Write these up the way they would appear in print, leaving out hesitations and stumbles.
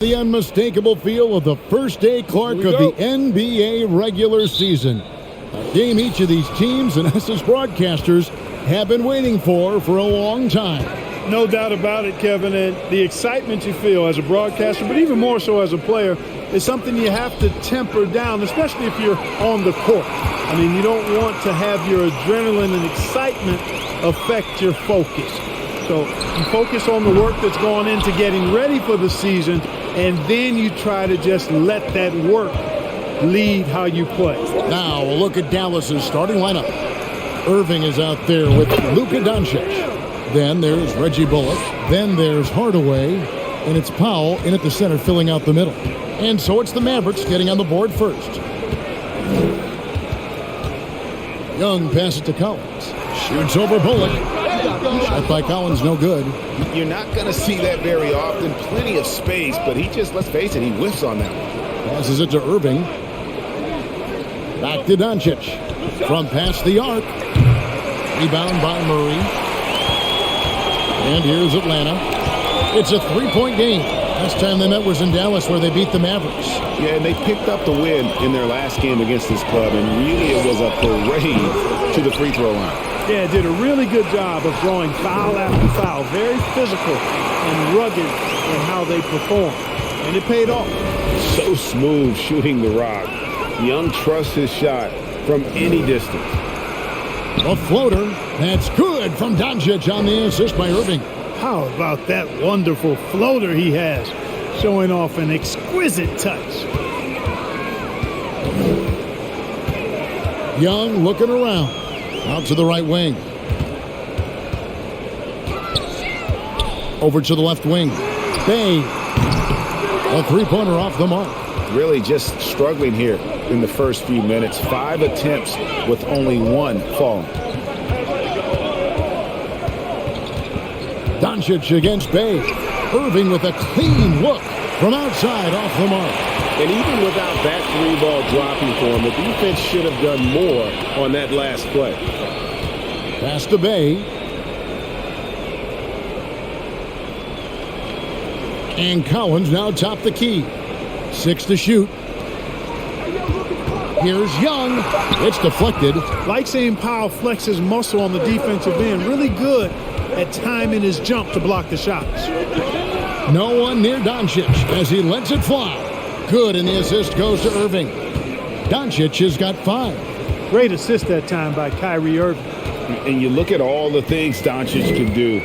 The unmistakable feel of the first day Clark of the NBA regular season. A game each of these teams and us as broadcasters have been waiting for a long time. No doubt about it, Kevin, and the excitement you feel as a broadcaster, but even more so as a player, is something you have to temper down, especially if you're on the court. I mean, you don't want to have your adrenaline and excitement affect your focus. So you focus on the work that's gone into getting ready for the season, and then you try to just let that work lead how you play. Now a look at Dallas's starting lineup. Irving is out there with Luka Doncic. Then there's Reggie Bullock. Then there's Hardaway. And it's Powell in at the center filling out the middle. And so it's the Mavericks getting on the board first. Young passes to Collins. Shoots over Bullock. Shot by Collins, no good. You're not going to see that very often. Plenty of space, but he just, let's face it, he whiffs on that one. Passes it to Irving. Back to Doncic. From past the arc. Rebound by Murray. And here's Atlanta. It's a three-point game. Last time they met was in Dallas where they beat the Mavericks. Yeah, and they picked up the win in their last game against this club, and really it was a parade to the free throw line. Yeah, did a really good job of drawing foul after foul. Very physical and rugged in how they perform. And it paid off. So smooth shooting the rock. Young trusts his shot from any distance. A floater. That's good from Doncic on the assist by Irving. How about that wonderful floater he has, showing off an exquisite touch. Young looking around. Out to the right wing. Over to the left wing. Bay. A three-pointer off the mark. Really just struggling here in the first few minutes. 5 attempts with only 1 falling. Doncic against Bay. Irving with a clean look from outside off the mark. And even without that 3-ball dropping for him, the defense should have done more on that last play. Pass to Bay. And Collins now top the key. 6 to shoot. Here's Young. It's deflected. Like seeing Powell flex his muscle on the defensive end. Really good at timing his jump to block the shots. No one near Doncic as he lets it fly. Good, and the assist goes to Irving. Doncic has got 5. Great assist that time by Kyrie Irving. And you look at all the things Doncic can do.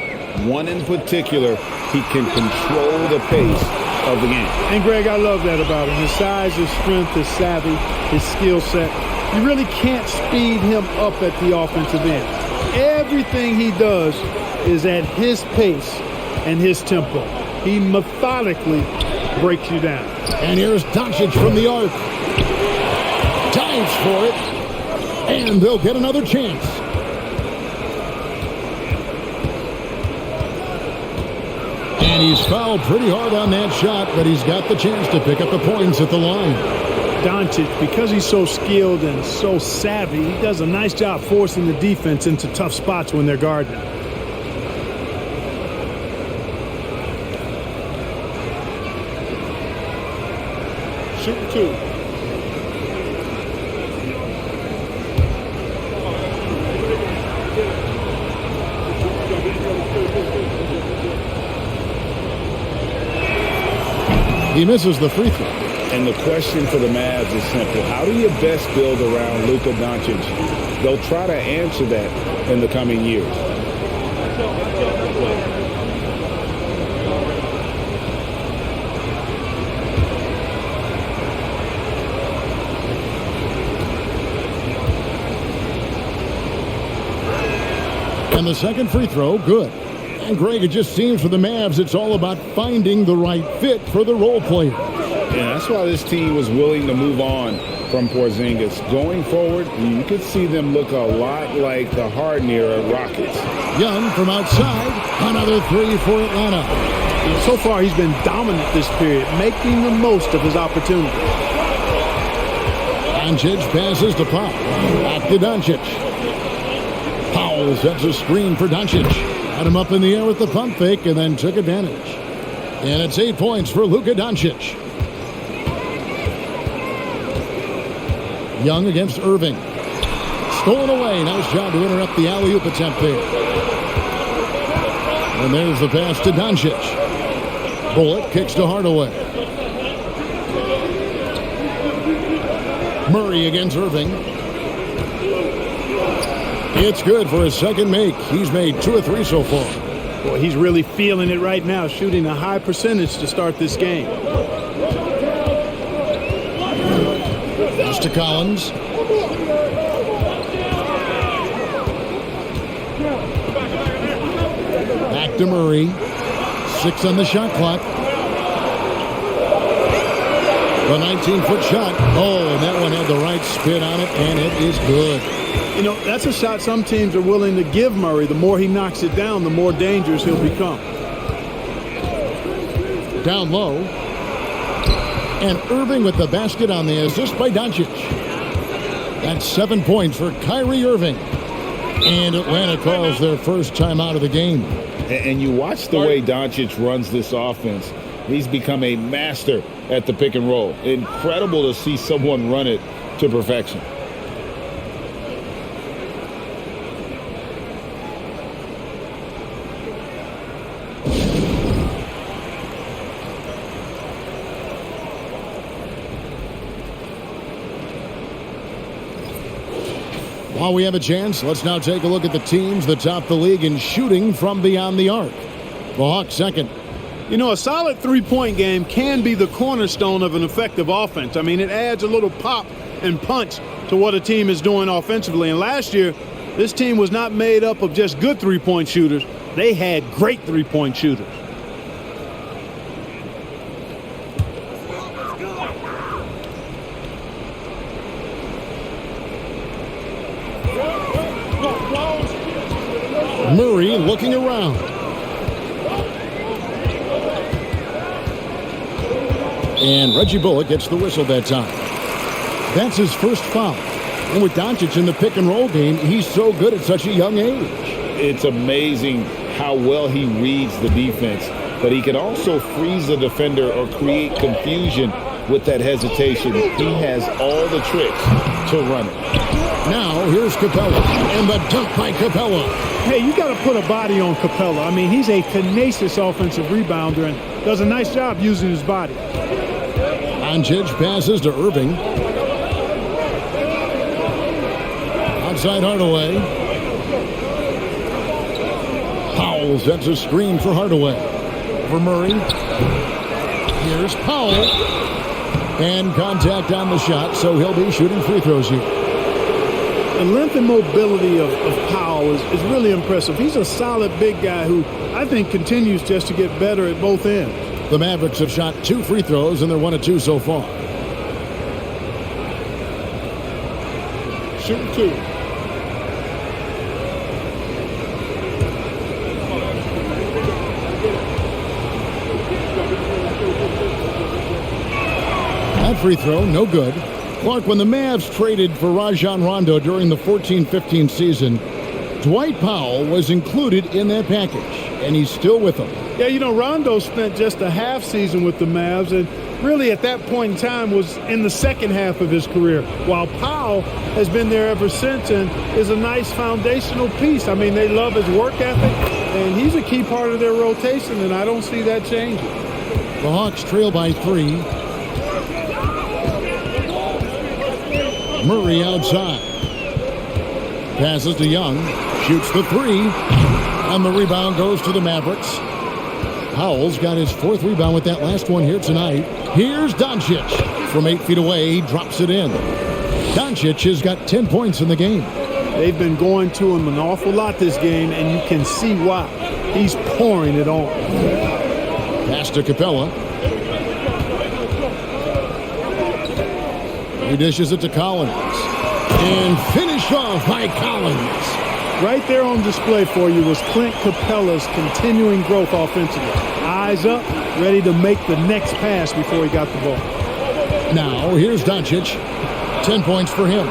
One in particular, he can control the pace of the game. And, Greg, I love that about him. His size, his strength, his savvy, his skill set. You really can't speed him up at the offensive end. Everything he does is at his pace and his tempo. He methodically breaks you down. And here's Doncic from the arc. Dives for it. And they'll get another chance. And he's fouled pretty hard on that shot, but he's got the chance to pick up the points at the line. Doncic, because he's so skilled and so savvy, he does a nice job forcing the defense into tough spots when they're guarding. Shoot 2. He misses the free throw. And the question for the Mavs is simple. How do you best build around Luka Doncic? They'll try to answer that in the coming years. And the second free throw, good. And Greg, it just seems for the Mavs it's all about finding the right fit for the role player. Yeah, that's why this team was willing to move on from Porzingis. Going forward, you could see them look a lot like the Harden era Rockets. Young from outside, another 3 for Atlanta. So far, he's been dominant this period, making the most of his opportunity. Doncic passes to Powell. Back to Doncic. Powell sets a screen for Doncic. Had him up in the air with the pump fake and then took advantage. And it's 8 points for Luka Doncic. Young against Irving. Stolen away. Nice job to interrupt the alley-oop attempt there. And there's the pass to Doncic. Bullock kicks to Hardaway. Murray against Irving. It's good for his second make. He's made 2 of 3 so far. Boy, he's really feeling it right now, shooting a high percentage to start this game. Pass to Collins. Back to Murray. 6 on the shot clock. The 19-foot shot. Oh, and that one had the right spin on it, and it is good. You know, that's a shot some teams are willing to give Murray. The more he knocks it down, the more dangerous he'll become. Down low. And Irving with the basket on the assist by Doncic. That's 7 points for Kyrie Irving. And Atlanta calls their first timeout of the game. And you watch the way Doncic runs this offense. He's become a master at the pick and roll. Incredible to see someone run it to perfection. While we have a chance, let's now take a look at the teams that top the league in shooting from beyond the arc. The Hawks second. You know, a solid three-point game can be the cornerstone of an effective offense. I mean, it adds a little pop and punch to what a team is doing offensively. And last year, this team was not made up of just good three-point shooters. They had great three-point shooters. Murray looking around. And Reggie Bullock gets the whistle that time. That's his first foul. And with Doncic in the pick and roll game, he's so good at such a young age. It's amazing how well he reads the defense, but he can also freeze the defender or create confusion with that hesitation. He has all the tricks to run it. Now here's Capella and the dunk by Capella. Hey, you got to put a body on Capella. I mean, he's a tenacious offensive rebounder and does a nice job using his body. Doncic passes to Irving. Outside Hardaway. Powell sets a screen for Hardaway. For Murray. Here's Powell. And contact on the shot, so he'll be shooting free throws here. The length and mobility of Powell is really impressive. He's a solid big guy who I think continues just to get better at both ends. The Mavericks have shot 2 free throws, and they're 1 of 2 so far. Shooting 2. That free throw, no good. Clark, when the Mavs traded for Rajon Rondo during the 14-15 season, Dwight Powell was included in that package, and he's still with them. Yeah, you know, Rondo spent just a half season with the Mavs, and really at that point in time was in the second half of his career, while Powell has been there ever since and is a nice foundational piece. I mean, they love his work ethic, and he's a key part of their rotation, and I don't see that changing. The Hawks trail by 3. Murray outside. Passes to Young. Shoots the 3. And the rebound goes to the Mavericks. Powell's got his 4th rebound with that last one here tonight. Here's Doncic. From 8 feet away, he drops it in. Doncic has got 10 points in the game. They've been going to him an awful lot this game, and you can see why. He's pouring it on. Pass to Capella. He dishes it to Collins. And finished off by Collins. Right there on display for you was Clint Capella's continuing growth offensively. Eyes up, ready to make the next pass before he got the ball. Now, here's Doncic. 10 points for him.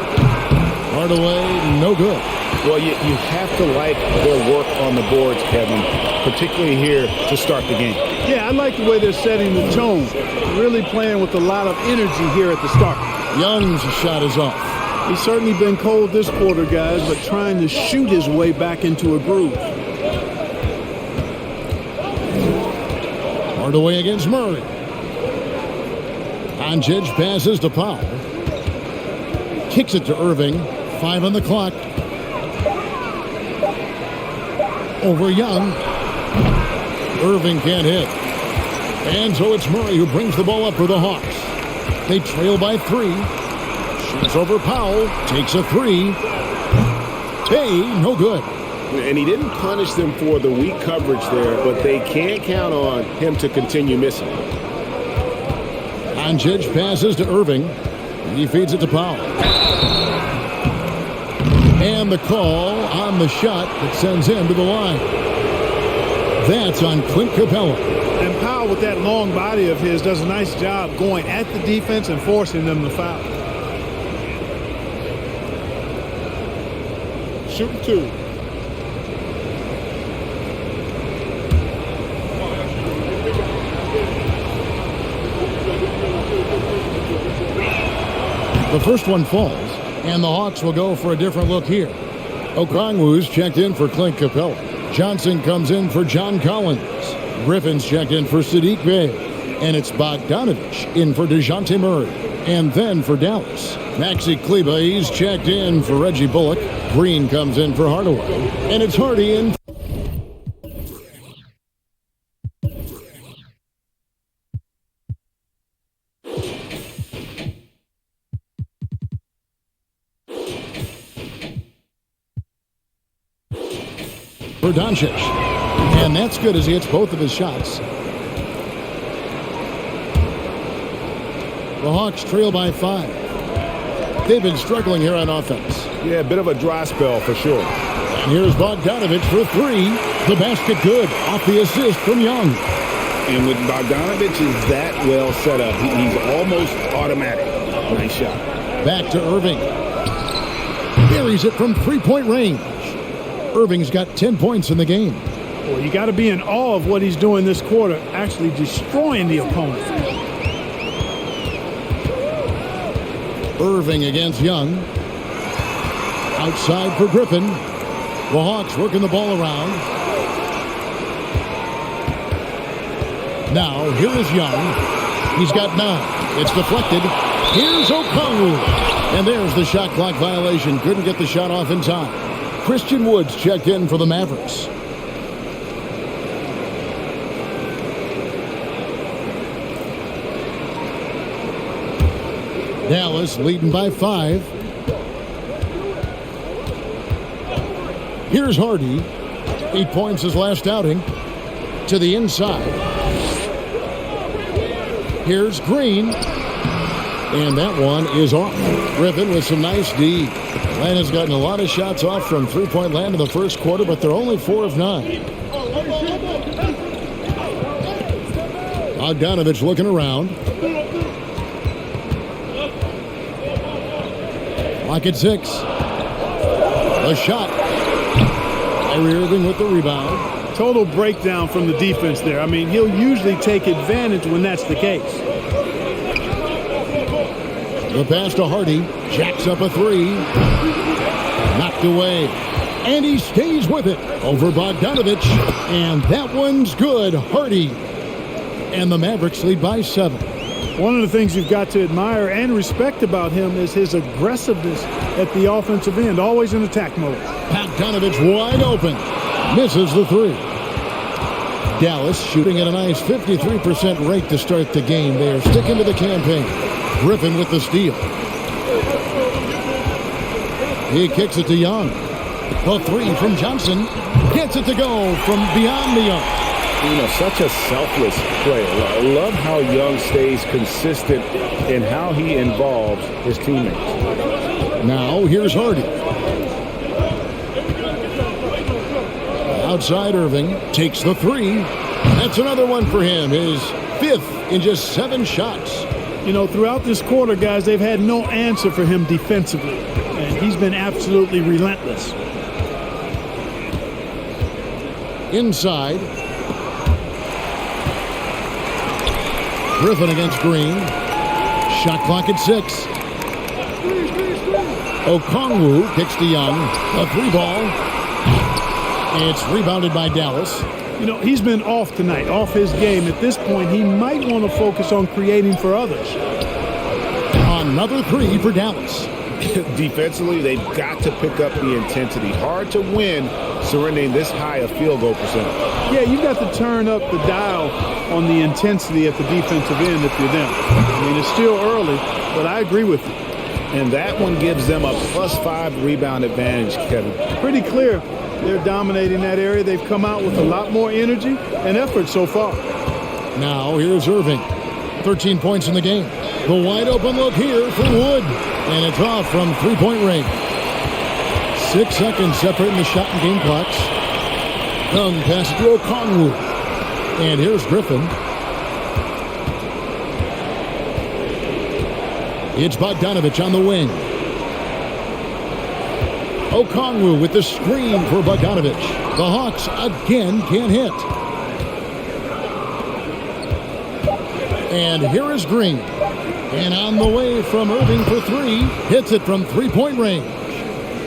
Hardaway, no good. Well, you have to like their work on the boards, Kevin, particularly here to start the game. Yeah, I like the way they're setting the tone. Really playing with a lot of energy here at the start. Young's shot is off. He's certainly been cold this quarter, guys, but trying to shoot his way back into a groove. Hardaway against Murray. Doncic passes to Powell. Kicks it to Irving. 5 on the clock. Over Young. Irving can't hit. And so it's Murray who brings the ball up for the Hawks. They trail by 3. Shoots over Powell. Takes a 3. No good. And he didn't punish them for the weak coverage there, but they can't count on him to continue missing. Doncic passes to Irving. He feeds it to Powell. And the call on the shot that sends him to the line. That's on Clint Capella. And Powell, with that long body of his, does a nice job going at the defense and forcing them to foul. Shooting 2. The first one falls, and the Hawks will go for a different look here. Okongwu's checked in for Clint Capella. Johnson comes in for John Collins. Griffin's checked in for Sadiq Bey. And it's Bogdanovich in for DeJounte Murray. And then for Dallas, Maxi Kleber, he's checked in for Reggie Bullock. Green comes in for Hardaway. And it's Hardy in for Doncic. And that's good as he hits both of his shots. The Hawks trail by 5. They've been struggling here on offense. Yeah, a bit of a dry spell for sure. And here's Bogdanovich for 3. The basket good off the assist from Young. And with Bogdanovich is that well set up, he's almost automatic. Nice shot. Back to Irving. Buries it from 3-point range. Irving's got 10 points in the game. Well, you got to be in awe of what he's doing this quarter, actually destroying the opponent. Irving against Young. Outside for Griffin. The Hawks working the ball around. Now, here is Young. He's got 9. It's deflected. Here's Okongwu. And there's the shot clock violation. Couldn't get the shot off in time. Christian Woods checked in for the Mavericks. Dallas leading by 5. Here's Hardy. 8 points his last outing. To the inside. Here's Green. And that one is off. Griffin with some nice D. Atlanta's gotten a lot of shots off from three-point land in the first quarter, but they're only 4 of 9. Bogdanovich looking around. Lock at 6. A shot. Kyrie Irving with the rebound. Total breakdown from the defense there. I mean, he'll usually take advantage when that's the case. The pass to Hardy. Jacks up a 3. Knocked away. And he stays with it. Over Bogdanovich. And that one's good. Hardy. And the Mavericks lead by 7. One of the things you've got to admire and respect about him is his aggressiveness at the offensive end. Always in attack mode. Bogdanovich wide open. Misses the 3. Dallas shooting at a nice 53% rate to start the game. They are sticking to the campaign. Griffin with the steal. He kicks it to Young. The 3 from Johnson. Gets it to go from beyond the arc. You know, such a selfless player. I love how Young stays consistent in how he involves his teammates. Now here's Hardy. Outside Irving takes the 3. That's another one for him. His 5th in just 7 shots. You know, throughout this quarter, guys, they've had no answer for him defensively. And he's been absolutely relentless. Inside. Griffin against Green. Shot clock at 6. Okongwu kicks to Young. A 3-ball. It's rebounded by Dallas. You know, he's been off tonight, off his game. At this point, he might want to focus on creating for others. Another 3 for Dallas. Defensively, they've got to pick up the intensity. Hard to win surrendering this high a field goal percentage. Yeah, you've got to turn up the dial on the intensity at the defensive end if you're them. I mean, it's still early, but I agree with you. And that one gives them a +5 rebound advantage, Kevin. Pretty clear they're dominating that area. They've come out with a lot more energy and effort so far. Now here's Irving. 13 points in the game. The wide open look here for Wood. And it's off from three-point range. 6 seconds separating the shot and game clocks. Young pass to Okongwu. And here's Griffin. It's Bogdanovich on the wing. Okongwu with the screen for Bogdanovich. The Hawks again can't hit. And here is Green. And on the way from Irving for 3. Hits it from three-point range.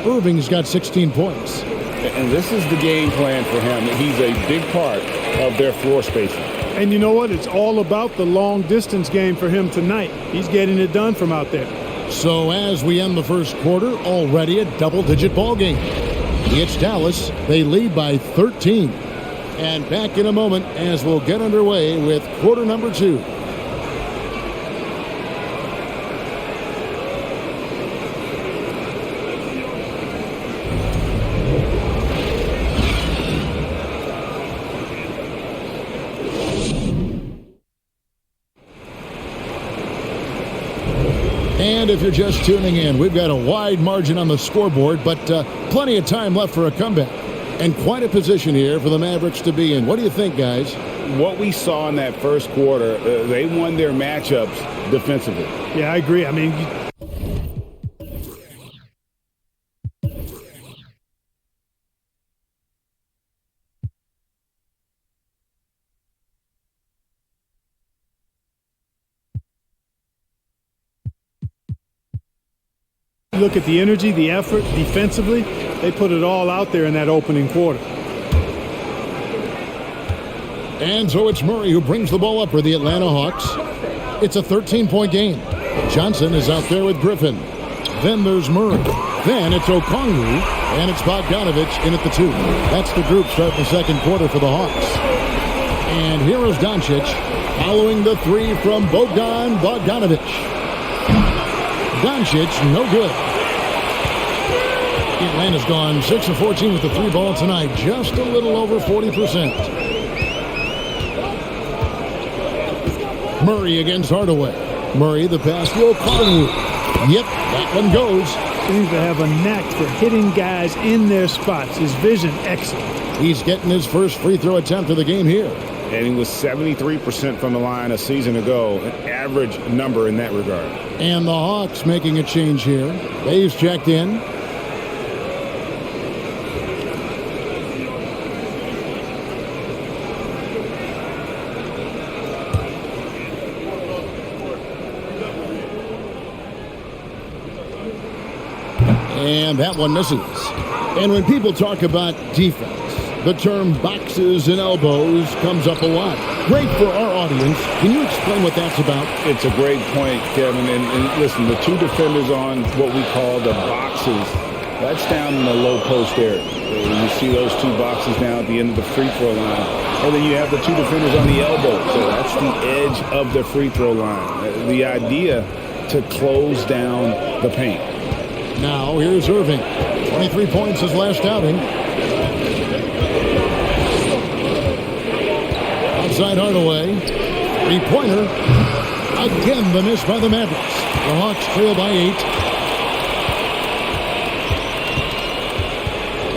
Irving's got 16 points. And this is the game plan for him. He's a big part of their floor spacing. And you know what? It's all about the long-distance game for him tonight. He's getting it done from out there. So as we end the first quarter, already a double-digit ball game. It's Dallas. They lead by 13. And back in a moment as we'll get underway with quarter number 2. And if you're just tuning in, we've got a wide margin on the scoreboard, but plenty of time left for a comeback. And quite a position here for the Mavericks to be in. What do you think, guys? What we saw in that first quarter, they won their matchups defensively. Yeah, I agree. I mean, look at the energy, the effort, defensively. They put it all out there in that opening quarter. And so it's Murray who brings the ball up for the Atlanta Hawks. It's a 13-point game. Johnson is out there with Griffin. Then there's Murray. Then it's Okongwu. And it's Bogdanovich in at the 2. That's the group starting the second quarter for the Hawks. And here is Doncic following the 3 from Bogdanovich. Doncic, no good. Atlanta's gone 6 of 14 with the 3-ball tonight. Just a little over 40%. Murray against Hardaway. Murray, the pass to Okongwu. Yep, that one goes. Seems to have a knack for hitting guys in their spots. His vision, excellent. He's getting his first free throw attempt of the game here. And he was 73% from the line a season ago, an average number in that regard. And the Hawks making a change here. Dave's checked in. And that one misses. And when people talk about defense, the term boxes and elbows comes up a lot. Great for our audience. Can you explain what that's about? It's a great point, Kevin. And listen, the 2 defenders on what we call the boxes, that's down in the low post area. You see those 2 boxes down at the end of the free throw line. And then you have the 2 defenders on the elbow. So that's the edge of the free throw line. The idea to close down the paint. Now here's Irving. 23 points his last outing. Outside Hardaway. 3-pointer. Again, the miss by the Mavericks. The Hawks trail by 8.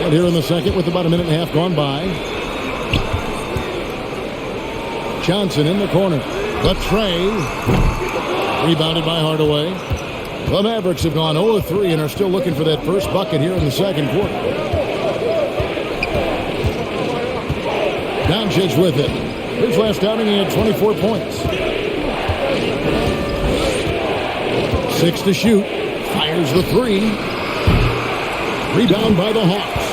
And here in the second with about a minute and a half gone by. Johnson in the corner. The tray. Rebounded by Hardaway. The Mavericks have gone 0-3 and are still looking for that first bucket here in the second quarter. Doncic with it. His last outing, he had 24 points. 6 to shoot. Fires the 3. Rebound by the Hawks.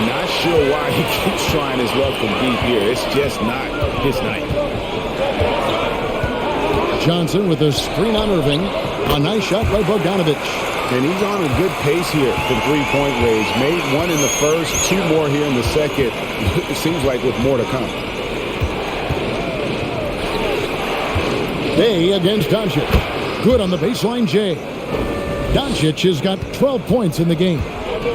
Not sure why he keeps trying his luck from deep here. It's just not his night. Johnson with a screen on Irving. A nice shot by Bogdanovic. And he's on a good pace here from three-point range. Made one in the first, 2 more here in the second. It seems like with more to come. Bay against Doncic. Good on the baseline, Jay. Doncic has got 12 points in the game.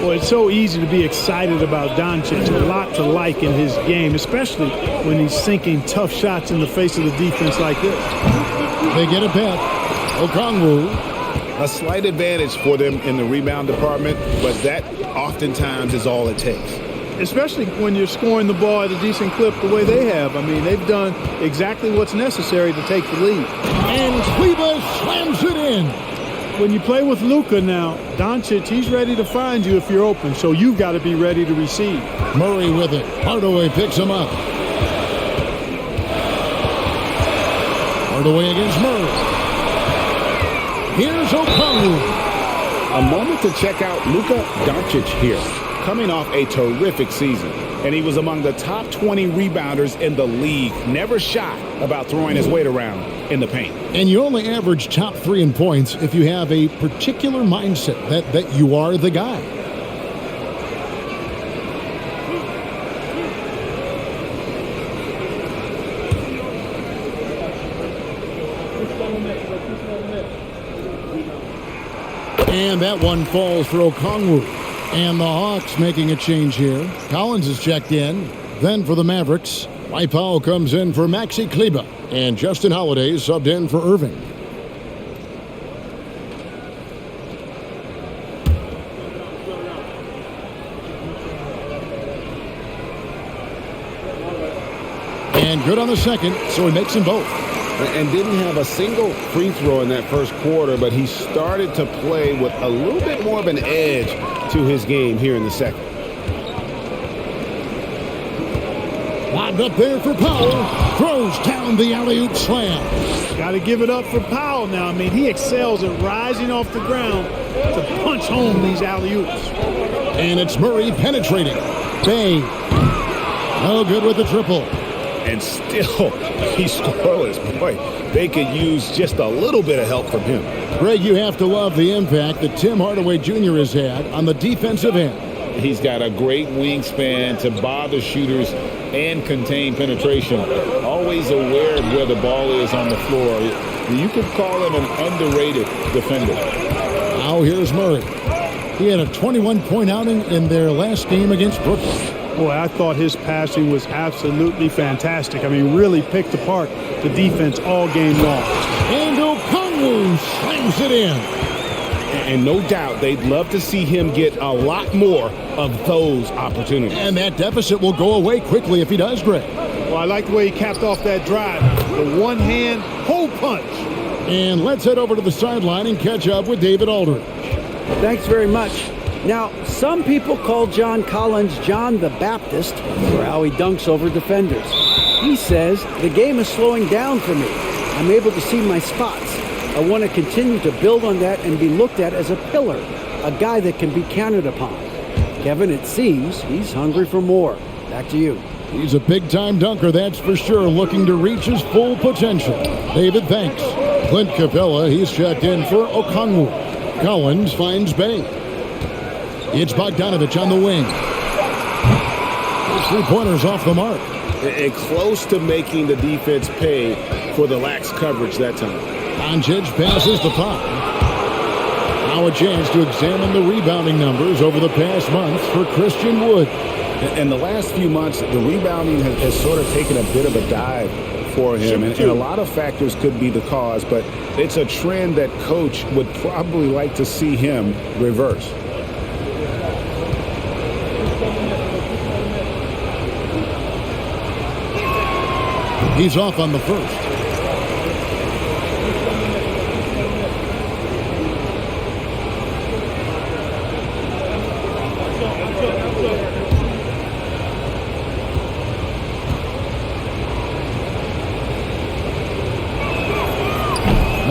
Well, it's so easy to be excited about Doncic. A lot to like in his game, especially when he's sinking tough shots in the face of the defense like this. They get it back. Okongwu. A slight advantage for them in the rebound department, but that oftentimes is all it takes. Especially when you're scoring the ball at a decent clip the way they have. I mean, they've done exactly what's necessary to take the lead. And Kleber slams it in. When you play with Luka now, Doncic, he's ready to find you if you're open, so you've got to be ready to receive. Murray with it. Hardaway picks him up. Hardaway against Murray. Here's Okongwu. A moment to check out Luka Doncic here, coming off a terrific season. And he was among the top 20 rebounders in the league. Never shy about throwing his weight around in the paint. And you only average top 3 in points if you have a particular mindset that you are the guy. And that one falls for Okongwu. And the Hawks making a change here. Collins is checked in. Then for the Mavericks, Dwight Powell comes in for Maxi Kleber. And Justin Holiday subbed in for Irving. And good on the second, so he makes them both. And didn't have a single free throw in that first quarter, but he started to play with a little bit more of an edge to his game here in the second. Lobbed up there for Powell. Throws down the alley-oop slam. Got to give it up for Powell now. I mean, he excels at rising off the ground to punch home these alley-oops. And it's Murray penetrating. Bay. No good with the triple. And still, he's scoreless. Boy, they could use just a little bit of help from him. Greg, you have to love the impact that Tim Hardaway Jr. has had on the defensive end. He's got a great wingspan to bother shooters and contain penetration. Always aware of where the ball is on the floor. You could call him an underrated defender. Now here's Murray. He had a 21-point outing in their last game against Brooklyn. Boy, I thought his passing was absolutely fantastic. I mean, really picked apart the defense all game long. And Okongwu slams it in. And no doubt they'd love to see him get a lot more of those opportunities. And that deficit will go away quickly if he does, Greg. Well, I like the way he capped off that drive. The one-hand hole punch. And let's head over to the sideline and catch up with David Aldridge. Thanks very much. Now, some people call John Collins John the Baptist for how he dunks over defenders. He says, the game is slowing down for me. I'm able to see my spots. I want to continue to build on that and be looked at as a pillar, a guy that can be counted upon. Kevin, it seems he's hungry for more. Back to you. He's a big-time dunker, that's for sure, looking to reach his full potential. David, thanks. Clint Capella, he's checked in for Okongwu. Collins finds Bay. It's Bogdanovic on the wing. His three-pointers off the mark. And close to making the defense pay for the lax coverage that time. Doncic passes the pop. Now a chance to examine the rebounding numbers over the past months for Christian Wood. In the last few months, the rebounding has sort of taken a bit of a dive for him. And a lot of factors could be the cause, but it's a trend that coach would probably like to see him reverse. He's off on the first.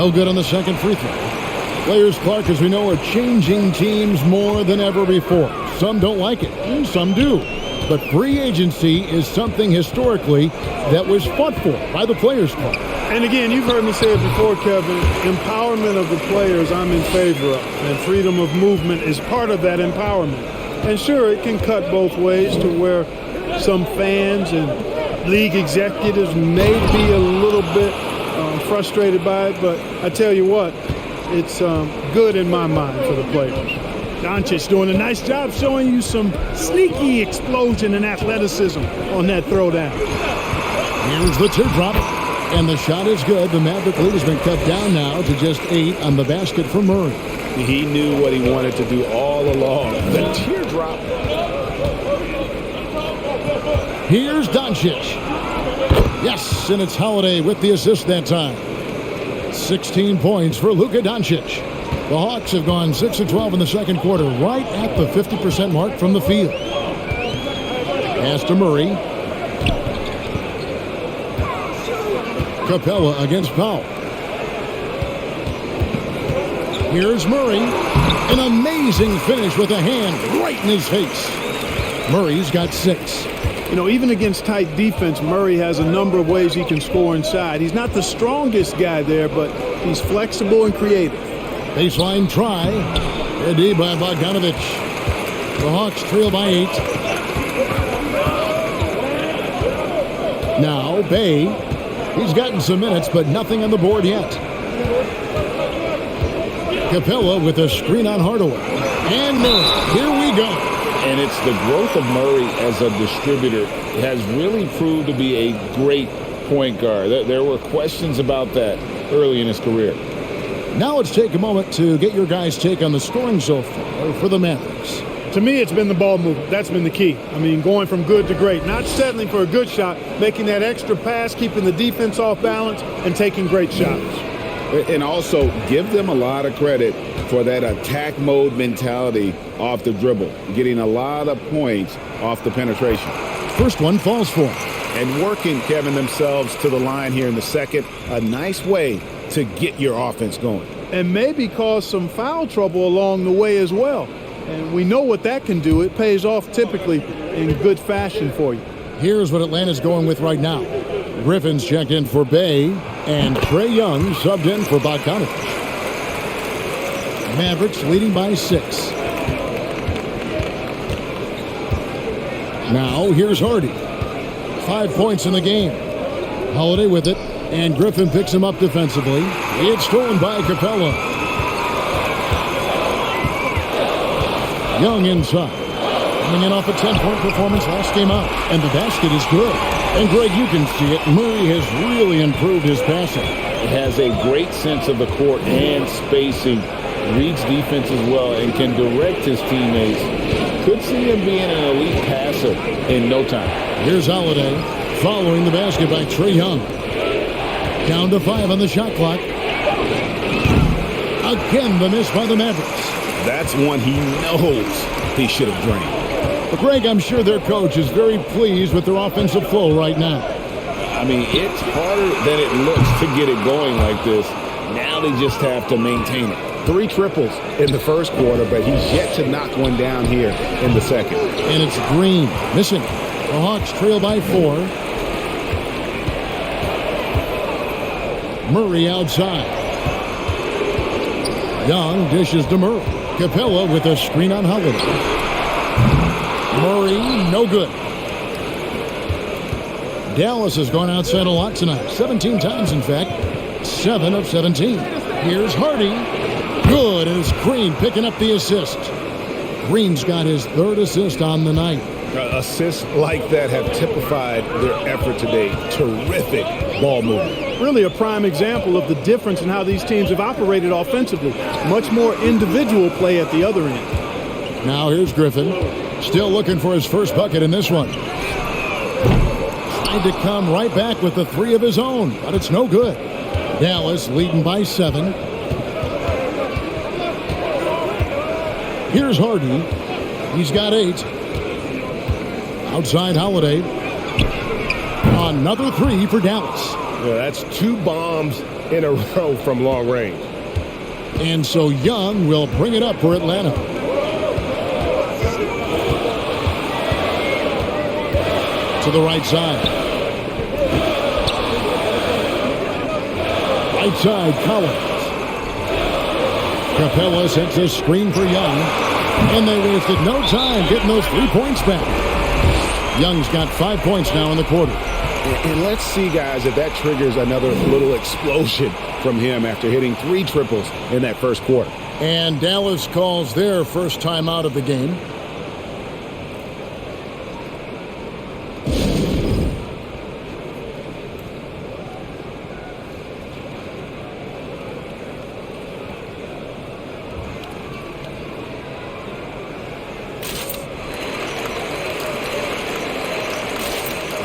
No good on the second free throw. Players, Clark, as we know, are changing teams more than ever before. Some don't like it, and some do. But free agency is something historically that was fought for by the Players Club. And again, you've heard me say it before, Kevin, empowerment of the players I'm in favor of. And freedom of movement is part of that empowerment. And sure, it can cut both ways to where some fans and league executives may be a little bit frustrated by it. But I tell you what, it's good in my mind for the players. Doncic doing a nice job showing you some sneaky explosion and athleticism on that throwdown. Here's the teardrop, and the shot is good. The Maverick lead has been cut down now to just 8 on the basket from Murray. He knew what he wanted to do all along. The teardrop. Here's Doncic. Yes, and it's Holiday with the assist that time. 16 points for Luka Doncic. The Hawks have gone 6 of 12 in the second quarter, right at the 50% mark from the field. Pass to Murray. Capella against Powell. Here's Murray. An amazing finish with a hand right in his face. Murray's got 6. You know, even against tight defense, Murray has a number of ways he can score inside. He's not the strongest guy there, but he's flexible and creative. Baseline try. Ready by Bogdanovic. The Hawks trail by 8. Now, Bay. He's gotten some minutes, but nothing on the board yet. Capella with a screen on Hardaway. And Murray. Here we go. And it's the growth of Murray as a distributor has really proved to be a great point guard. There were questions about that early in his career. Now let's take a moment to get your guys' take on the scoring so far for the Mavericks. To me, it's been the ball movement. That's been the key. I mean, going from good to great. Not settling for a good shot, making that extra pass, keeping the defense off balance, and taking great shots. And also, give them a lot of credit for that attack mode mentality off the dribble, getting a lot of points off the penetration. First one falls for him. And working, Kevin, themselves to the line here in the second. A nice way to get your offense going. And maybe cause some foul trouble along the way as well. And we know what that can do. It pays off typically in good fashion for you. Here's what Atlanta's going with right now. Griffin's checked in for Bay, and Trae Young subbed in for Bogdanovic. Mavericks leading by 6. Now here's Hardy. 5 points in the game. Holiday with it, and Griffin picks him up defensively. It's stolen by Capella. Young inside. Coming in off a 10-point performance last game out. And the basket is good. And, Greg, you can see it. Murray has really improved his passing. He has a great sense of the court and spacing. Reads defense as well and can direct his teammates. Could see him being an elite passer in no time. Here's Holiday following the basket by Trae Young. Down to 5 on the shot clock. Again, the miss by the Mavericks. That's one he knows he should have drained. But Greg, I'm sure their coach is very pleased with their offensive flow right now. I mean, it's harder than it looks to get it going like this. Now they just have to maintain it. 3 triples in the first quarter, but he's yet to knock one down here in the second. And it's Green missing. The Hawks trail by 4. Murray outside. Young dishes to Murray. Capella with a screen on Holiday. Murray, no good. Dallas has gone outside a lot tonight. 17 times, in fact. 7 of 17. Here's Hardy. Good, and it's Green picking up the assist. Green's got his 3rd assist on the night. Assists like that have typified their effort today. Terrific ball movement. Really a prime example of the difference in how these teams have operated offensively. Much more individual play at the other end. Now here's Griffin. Still looking for his first bucket in this one. Tried to come right back with the 3 of his own, but it's no good. Dallas leading by 7. Here's Harden. He's got 8. Outside Holiday. Another 3 for Dallas. Yeah, that's 2 bombs in a row from long range. And so Young will bring it up for Atlanta. To the right side. Right side, Collins. Capella sets a screen for Young. And they wasted no time getting those 3 points back. Young's got 5 points now in the quarter. And let's see, guys, if that triggers another little explosion from him after hitting 3 triples in that first quarter. And Dallas calls their first time out of the game.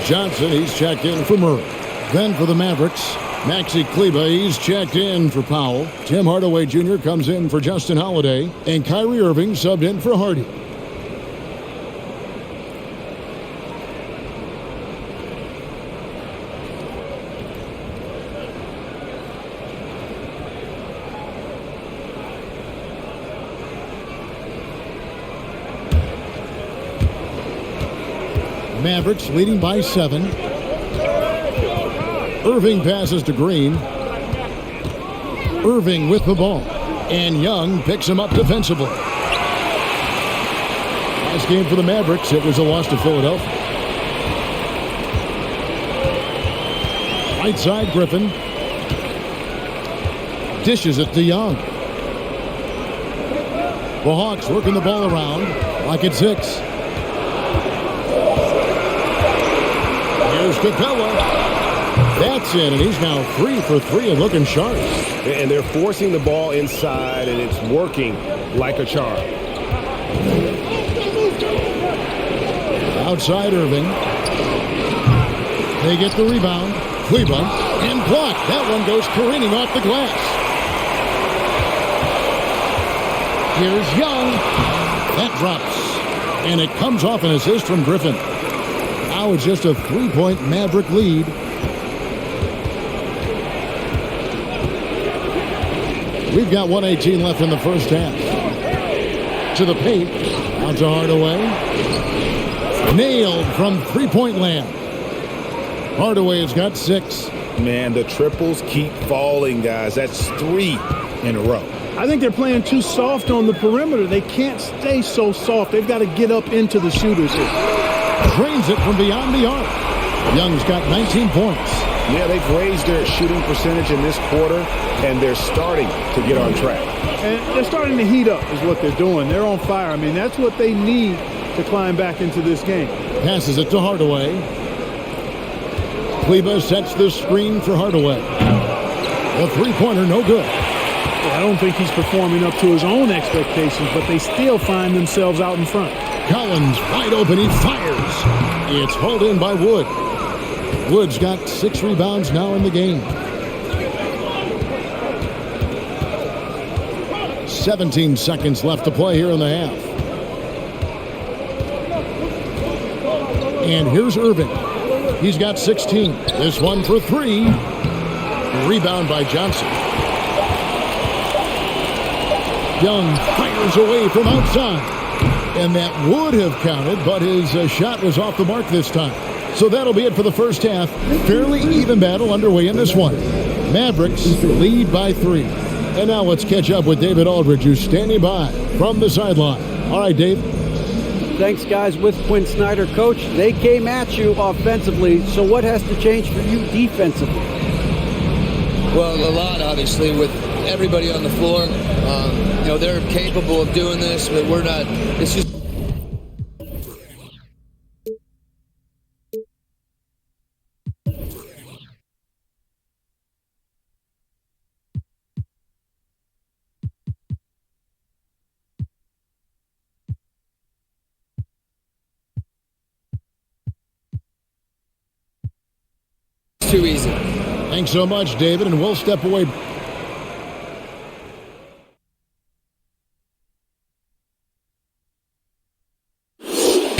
Johnson, he's checked in for Murray. Then for the Mavericks, Maxi Kleber, he's checked in for Powell. Tim Hardaway Jr. comes in for Justin Holiday. And Kyrie Irving subbed in for Hardy. Mavericks leading by 7. Irving passes to Green. Irving with the ball. And Young picks him up defensively. Last game for the Mavericks, it was a loss to Philadelphia. Right side, Griffin. Dishes it to Young. The Hawks working the ball around like it's 6. Here's Capella. That's in, and he's now 3 for 3 and looking sharp. And they're forcing the ball inside, and it's working like a charm. Outside Irving. They get the rebound. Kleber and blocked. That one goes careening off the glass. Here's Young. That drops. And it comes off an assist from Griffin. Now it's just a 3-point Maverick lead. We've got 1:18 left in the first half. To the paint. Out to Hardaway. Nailed from 3-point land. Hardaway has got 6. Man, the triples keep falling, guys. That's 3 in a row. I think they're playing too soft on the perimeter. They can't stay so soft. They've got to get up into the shooters here. Drains it from beyond the arc. Young's got 19 points. Yeah, they've raised their shooting percentage in this quarter, and they're starting to get on track. And they're starting to heat up is what they're doing. They're on fire. I mean, that's what they need to climb back into this game. Passes it to Hardaway. Kleber sets the screen for Hardaway. The 3-pointer, no good. I don't think he's performing up to his own expectations, but they still find themselves out in front. Collins wide open. He fires. It's hauled in by Wood. Wood's got 6 rebounds now in the game. 17 seconds left to play here in the half. And here's Irving. He's got 16. This one for 3. Rebound by Johnson. Young fires away from outside. And that would have counted, but his shot was off the mark this time. So that'll be it for the first half. Fairly even battle underway in this one. Mavericks lead by 3. And now let's catch up with David Aldridge, who's standing by from the sideline. All right, Dave. Thanks, guys. With Quinn Snyder, Coach, they came at you offensively. So what has to change for you defensively? Well, a lot, obviously, with everybody on the floor. They're capable of doing this, but we're not. It's just. Too easy. Thanks so much, David, and we'll step away.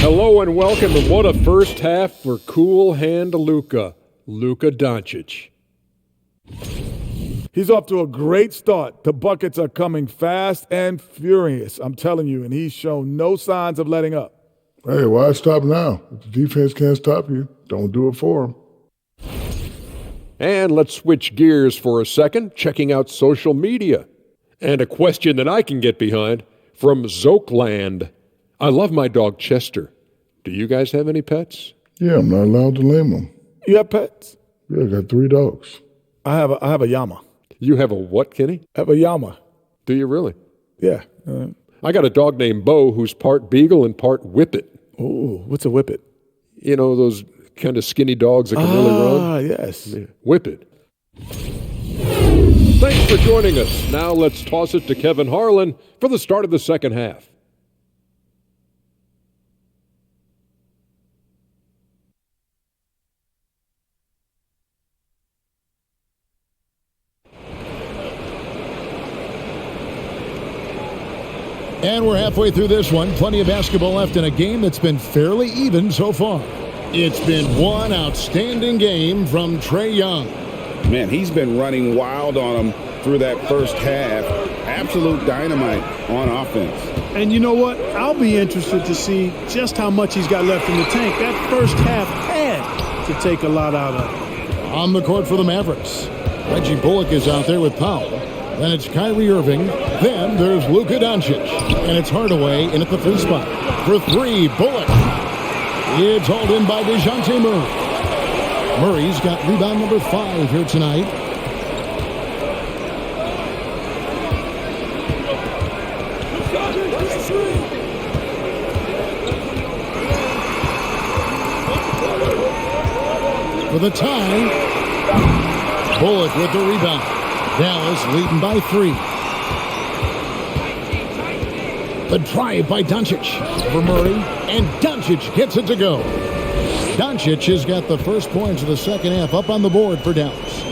Hello and welcome, and what a first half for cool hand Luka Doncic. He's off to a great start. The buckets are coming fast and furious, I'm telling you, and he's shown no signs of letting up. Hey, why stop now? If the defense can't stop you, don't do it for them. And let's switch gears for a second, checking out social media. And a question that I can get behind from Zokeland. I love my dog Chester. Do you guys have any pets? Yeah, I'm not allowed to name them. You have pets? Yeah, I got 3 dogs. I have a llama. You have a what, Kenny? I have a llama. Do you really? Yeah. I got a dog named Bo who's part beagle and part whippet. Oh, what's a whippet? You know, those kind of skinny dogs that can really run? Ah, yes. Yeah. Whippet. Thanks for joining us. Now let's toss it to Kevin Harlan for the start of the second half. And we're halfway through this one. Plenty of basketball left in a game that's been fairly even so far. It's been one outstanding game from Trae Young. Man, he's been running wild on him through that first half. Absolute dynamite on offense. And you know what? I'll be interested to see just how much he's got left in the tank. That first half had to take a lot out of it. On the court for the Mavericks, Reggie Bullock is out there with Powell. Then it's Kyrie Irving. Then there's Luka Doncic. And it's Hardaway in at the fifth spot. For 3, Bullock. It's hauled in by DeJounte Murray. Murray's got rebound number 5 here tonight. For the tie, Bullock with the rebound. Dallas leading by 3. The drive by Doncic over Murray, and Doncic gets it to go. Doncic has got the first points of the second half up on the board for Dallas.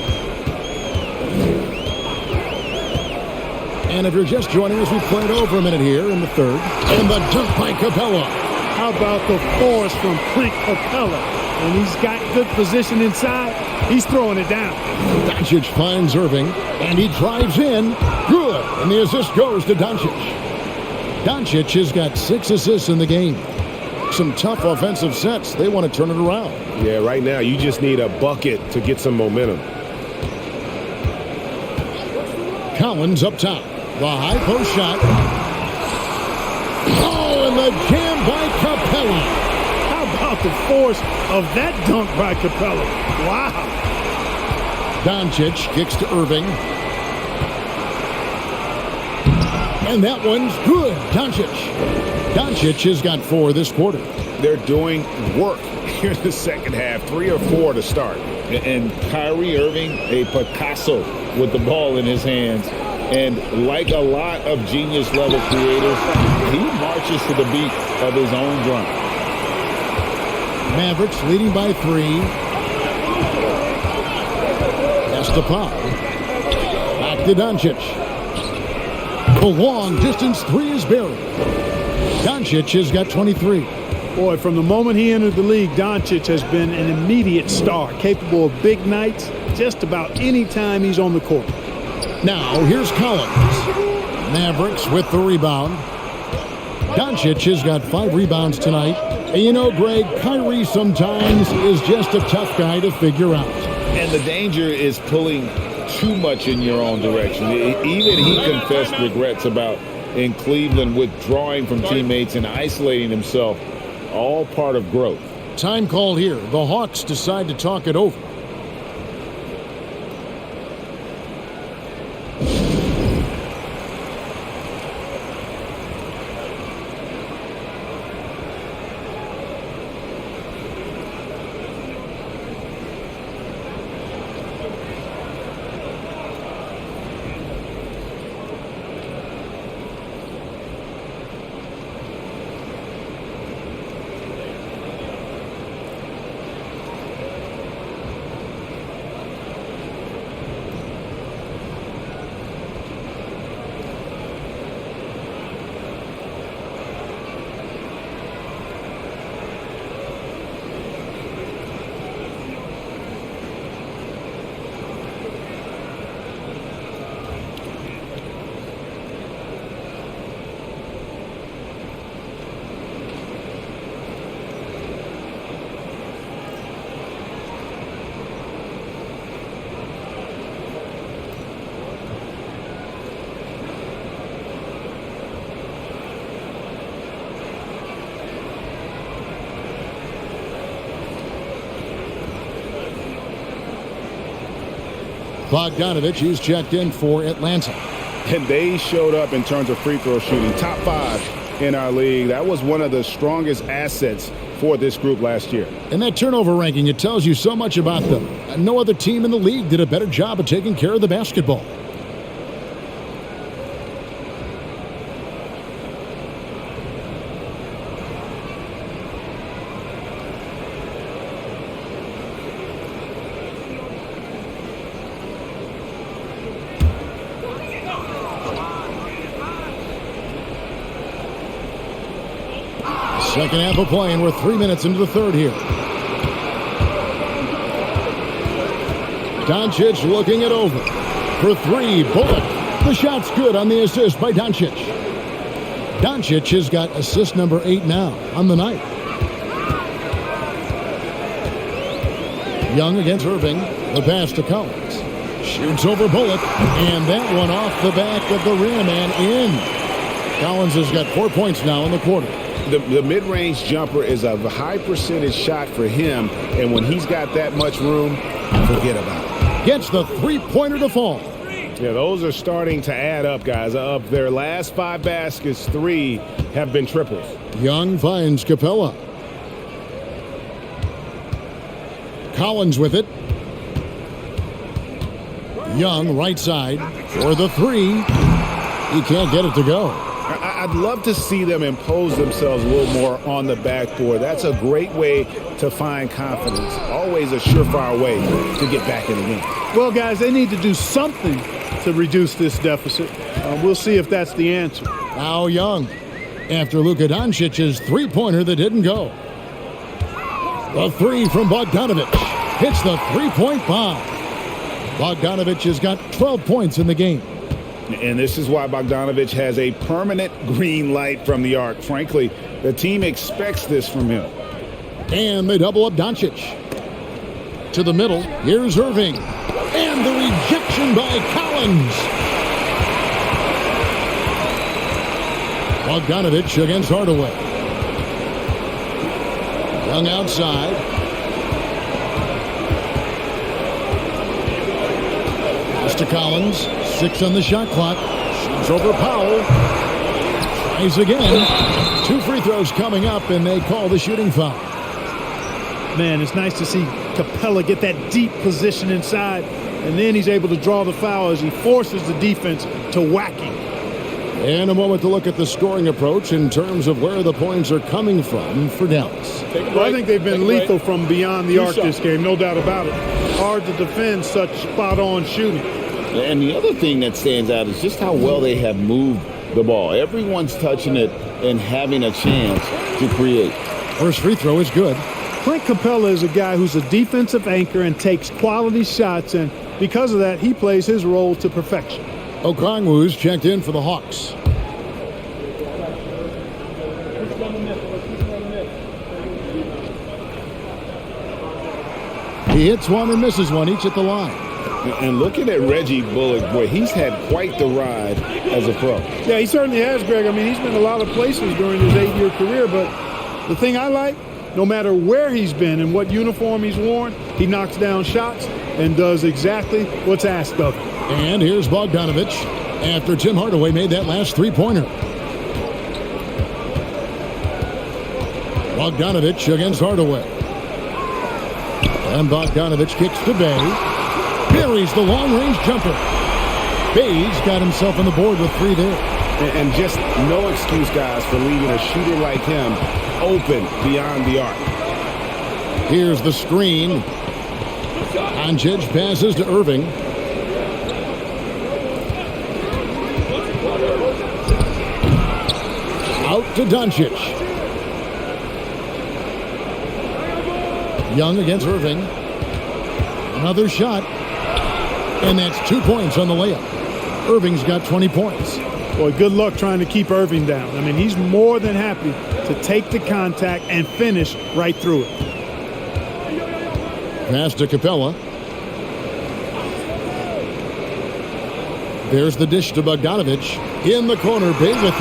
And if you're just joining us, we've played over a minute here in the third. And the dunk by Capella. How about the force from Clint Capella? When he's got good position inside, he's throwing it down. Doncic finds Irving, and he drives in. Good. And the assist goes to Doncic. Doncic has got 6 assists in the game. Some tough offensive sets. They want to turn it around. Yeah, right now you just need a bucket to get some momentum. Collins up top. The high post shot. Oh, and the jam by Capella. How about the force of that dunk by Capella? Wow. Doncic kicks to Irving. And that one's good. Doncic has got 4 this quarter. They're doing work here in the second half. 3 or 4 to start. And Kyrie Irving, a Picasso with the ball in his hands. And like a lot of genius-level creators, he marches to the beat of his own drum. Mavericks leading by 3. That's to Pop. Back to Doncic. The long distance 3 is buried. Doncic has got 23. Boy, from the moment he entered the league, Doncic has been an immediate star, capable of big nights just about any time he's on the court. Now, here's Collins. Mavericks with the rebound. Doncic has got 5 rebounds tonight. And you know, Greg, Kyrie sometimes is just a tough guy to figure out. And the danger is pulling too much in your own direction. Even he confessed regrets about in Cleveland withdrawing from teammates and isolating himself. All part of growth. Time called here. The Hawks decide to talk it over. Bogdanovich, he's checked in for Atlanta. And they showed up in terms of free throw shooting. Top 5 in our league. That was one of the strongest assets for this group last year. And that turnover ranking, it tells you so much about them. No other team in the league did a better job of taking care of the basketball. Second half of play, and we're 3 minutes into the third here. Doncic looking it over. For three, Bullock. The shot's good on the assist by Doncic. Doncic has got assist number 8 now on the night. Young against Irving. The pass to Collins. Shoots over Bullock, and that one off the back of the rim and in. Collins has got 4 points now in the quarter. The mid-range jumper is a high percentage shot for him, and when he's got that much room, forget about it. Gets the three-pointer to fall. Yeah, those are starting to add up, guys. Of their last 5 baskets, 3 have been triples. Young finds Capella. Collins with it. Young right side for the 3. He can't get it to go. I'd love to see them impose themselves a little more on the backboard. That's a great way to find confidence. Always a surefire way to get back in the game. Well, guys, they need to do something to reduce this deficit. We'll see if that's the answer. Now Young, after Luka Doncic's three-pointer that didn't go. The 3 from Bogdanovich hits the three-point bomb. Bogdanovich has got 12 points in the game. And this is why Bogdanovich has a permanent green light from the arc. Frankly, the team expects this from him. And they double up Doncic. To the middle, here's Irving. And the rejection by Collins. Bogdanovich against Hardaway. Young outside. Pass to Collins. 6 on the shot clock. Shoots over Powell. Tries again. 2 free throws coming up, and they call the shooting foul. Man, it's nice to see Capella get that deep position inside, and then he's able to draw the foul as he forces the defense to whack him. And a moment to look at the scoring approach in terms of where the points are coming from for Dallas. Well, I think they've been lethal from beyond the arc this game, no doubt about it. Hard to defend such spot-on shooting. And the other thing that stands out is just how well they have moved the ball. Everyone's touching it and having a chance to create. First free throw is good. Clint Capella is a guy who's a defensive anchor and takes quality shots, and because of that, he plays his role to perfection. Okongwu's checked in for the Hawks. He hits one and misses one, each at the line. And looking at Reggie Bullock, boy, he's had quite the ride as a pro. Yeah, he certainly has, Greg. I mean, he's been a lot of places during his 8-year career, but the thing I like, no matter where he's been and what uniform he's worn, he knocks down shots and does exactly what's asked of him. And here's Bogdanovich after Tim Hardaway made that last three-pointer. Bogdanovich against Hardaway. And Bogdanovich kicks to Bay. Buries the long-range jumper. Bay's got himself on the board with 3 there. And just no excuse, guys, for leaving a shooter like him open beyond the arc. Here's the screen. Doncic passes to Irving. Out to Doncic. Young against Irving. Another shot. And that's 2 points on the layup. Irving's got 20 points. Boy, good luck trying to keep Irving down. I mean, he's more than happy to take the contact and finish right through it. Pass to Capella. There's the dish to Bogdanovich. In the corner, Bay with it.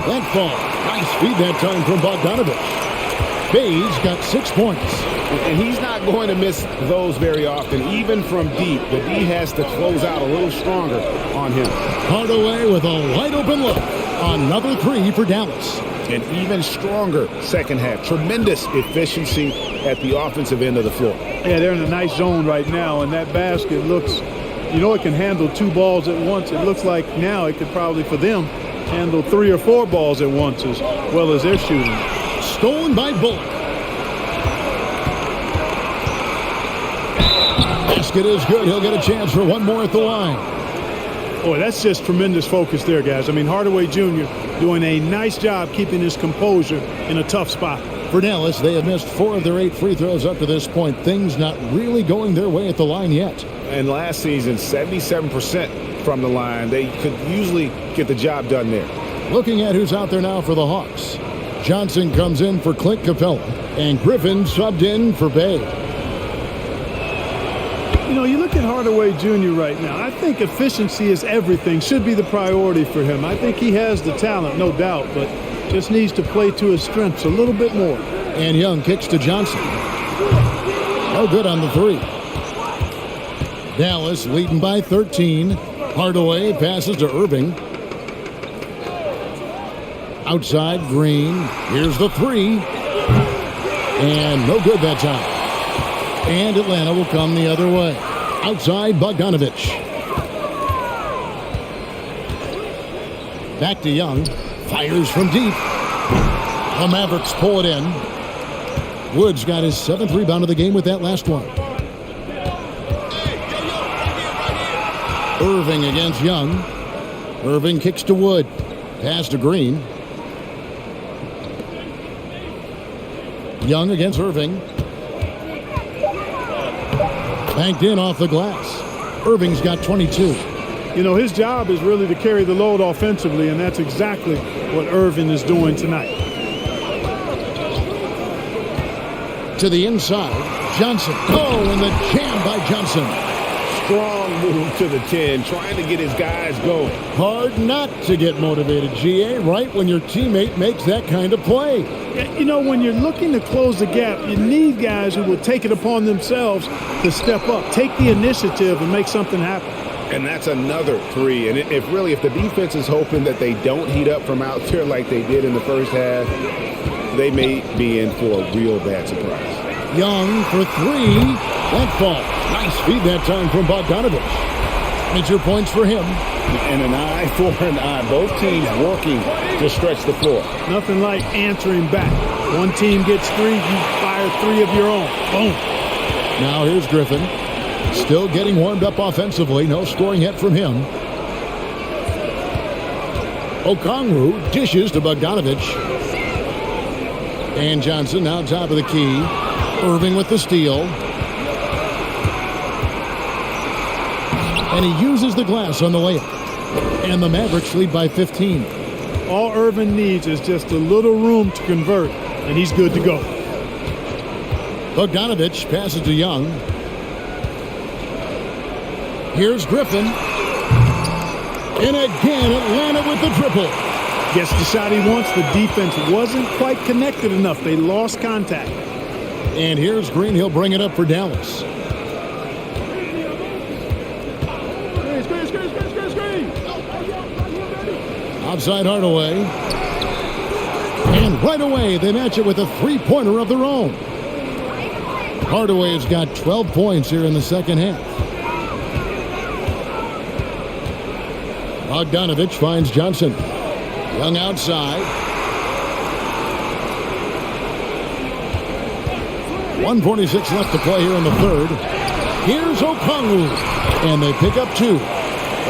That fall. Nice feed that time from Bogdanovich. Bay's got 6 points. And he's not going to miss those very often, even from deep. The D has to close out a little stronger on him. Hardaway with a wide open look. Another 3 for Dallas. An even stronger second half. Tremendous efficiency at the offensive end of the floor. Yeah, they're in a nice zone right now, and that basket looks, it can handle 2 balls at once. It looks like now it could probably, for them, handle 3 or 4 balls at once as well as they're shooting. Stolen by Bullock. Basket is good. He'll get a chance for one more at the line. Boy, that's just tremendous focus there, guys. I mean, Hardaway Jr. doing a nice job keeping his composure in a tough spot. For Dallas, they have missed 4 of their 8 free throws up to this point. Things not really going their way at the line yet. And last season, 77% from the line. They could usually get the job done there. Looking at who's out there now for the Hawks. Johnson comes in for Clint Capella, and Griffin subbed in for Bay. You look at Hardaway Jr. right now. I think efficiency is everything, should be the priority for him. I think he has the talent, no doubt, but just needs to play to his strengths a little bit more. And Young kicks to Johnson. No good on the 3. Dallas leading by 13. Hardaway passes to Irving. Outside, Green. Here's the 3. And no good that time. And Atlanta will come the other way. Outside, Bogdanovich. Back to Young. Fires from deep. The Mavericks pull it in. Woods got his 7th rebound of the game with that last one. Irving against Young. Irving kicks to Wood. Pass to Green. Young against Irving. Banked in off the glass. Irving's got 22. His job is really to carry the load offensively, and that's exactly what Irving is doing tonight. To the inside, Johnson. Oh, and the jam by Johnson. Strong move to the 10, trying to get his guys going. Hard not to get motivated, GA, right when your teammate makes that kind of play. When you're looking to close the gap, you need guys who will take it upon themselves to step up, take the initiative, and make something happen. And that's another 3. And if the defense is hoping that they don't heat up from out there like they did in the first half, they may be in for a real bad surprise. Young for 3. That fall. Nice feed that time from Bogdanovich. Major points for him. And an eye for an eye. Both teams working to stretch the floor. Nothing like answering back. One team gets 3, you fire 3 of your own. Boom. Now here's Griffin. Still getting warmed up offensively. No scoring yet from him. Okongwu dishes to Bogdanovich. And Johnson now top of the key. Irving with the steal. And he uses the glass on the layup. And the Mavericks lead by 15. All Irving needs is just a little room to convert, and he's good to go. Bogdanovich passes to Young. Here's Griffin. And again, Atlanta with the triple. Gets the shot he wants. The defense wasn't quite connected enough. They lost contact. And here's Green. He'll bring it up for Dallas. Outside Hardaway. And right away, they match it with a 3-pointer of their own. Hardaway has got 12 points here in the second half. Bogdanovich finds Johnson. Young outside. 1:46 left to play here in the third. Here's Okongwu. And they pick up 2.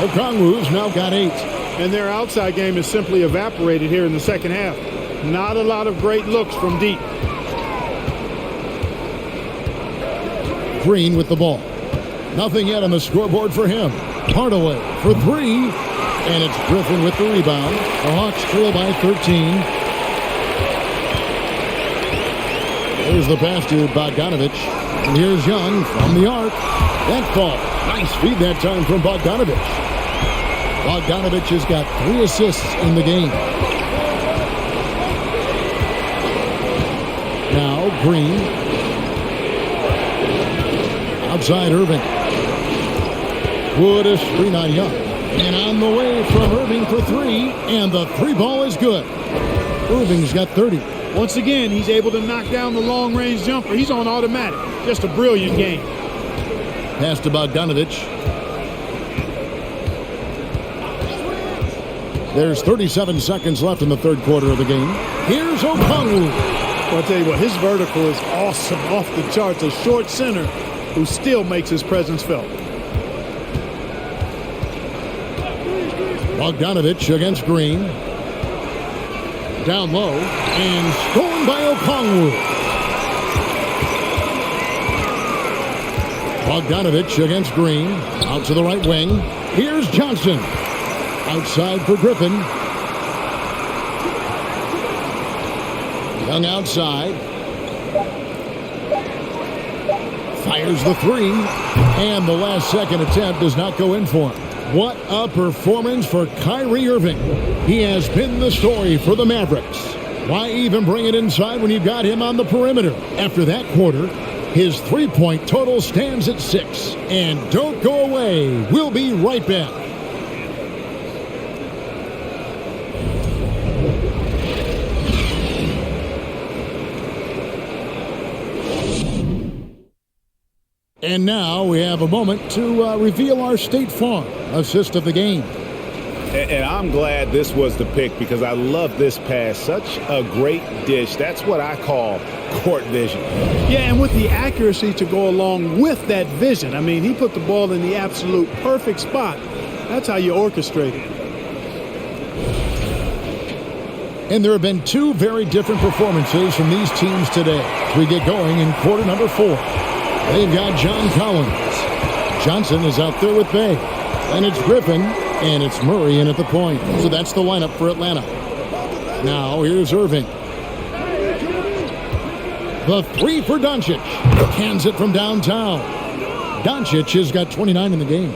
Okongwu's now got 8. And their outside game is simply evaporated here in the second half. Not a lot of great looks from deep. Green with the ball. Nothing yet on the scoreboard for him. Hardaway for 3. And it's Griffin with the rebound. The Hawks trail by 13. There's the pass to Bogdanovich. And here's Young from the arc. That ball. Nice feed that time from Bogdanovich. Bogdanovich has got 3 assists in the game. Now Green. Outside Irving. Wood a screen on Young. And on the way from Irving for three. And the three ball is good. Irving's got 30. Once again, he's able to knock down the long-range jumper. He's on automatic. Just a brilliant game. Pass to Bogdanovich. There's 37 seconds left in the third quarter of the game. Here's Okongwu. Well, I'll tell you what, his vertical is awesome, off the charts. A short center who still makes his presence felt. Bogdanovich against Green. Down low and stolen by Okongwu. Bogdanovich against Green. Out to the right wing. Here's Johnson. Outside for Griffin. Young outside. Fires the three. And the last second attempt does not go in for him. What a performance for Kyrie Irving. He has been the story for the Mavericks. Why even bring it inside when you got him on the perimeter? After that quarter, his three-point total stands at 6. And don't go away. We'll be right back. And now we have a moment to reveal our State Farm assist of the game. And I'm glad this was the pick because I love this pass. Such a great dish. That's what I call court vision. Yeah, and with the accuracy to go along with that vision. I mean, he put the ball in the absolute perfect spot. That's how you orchestrate it. And there have been two very different performances from these teams today. We get going in quarter number 4. They've got John Collins. Johnson is out there with Bay. And it's Griffin, and it's Murray in at the point. So that's the lineup for Atlanta. Now here's Irving. The three for Doncic. Cans it from downtown. Doncic has got 29 in the game.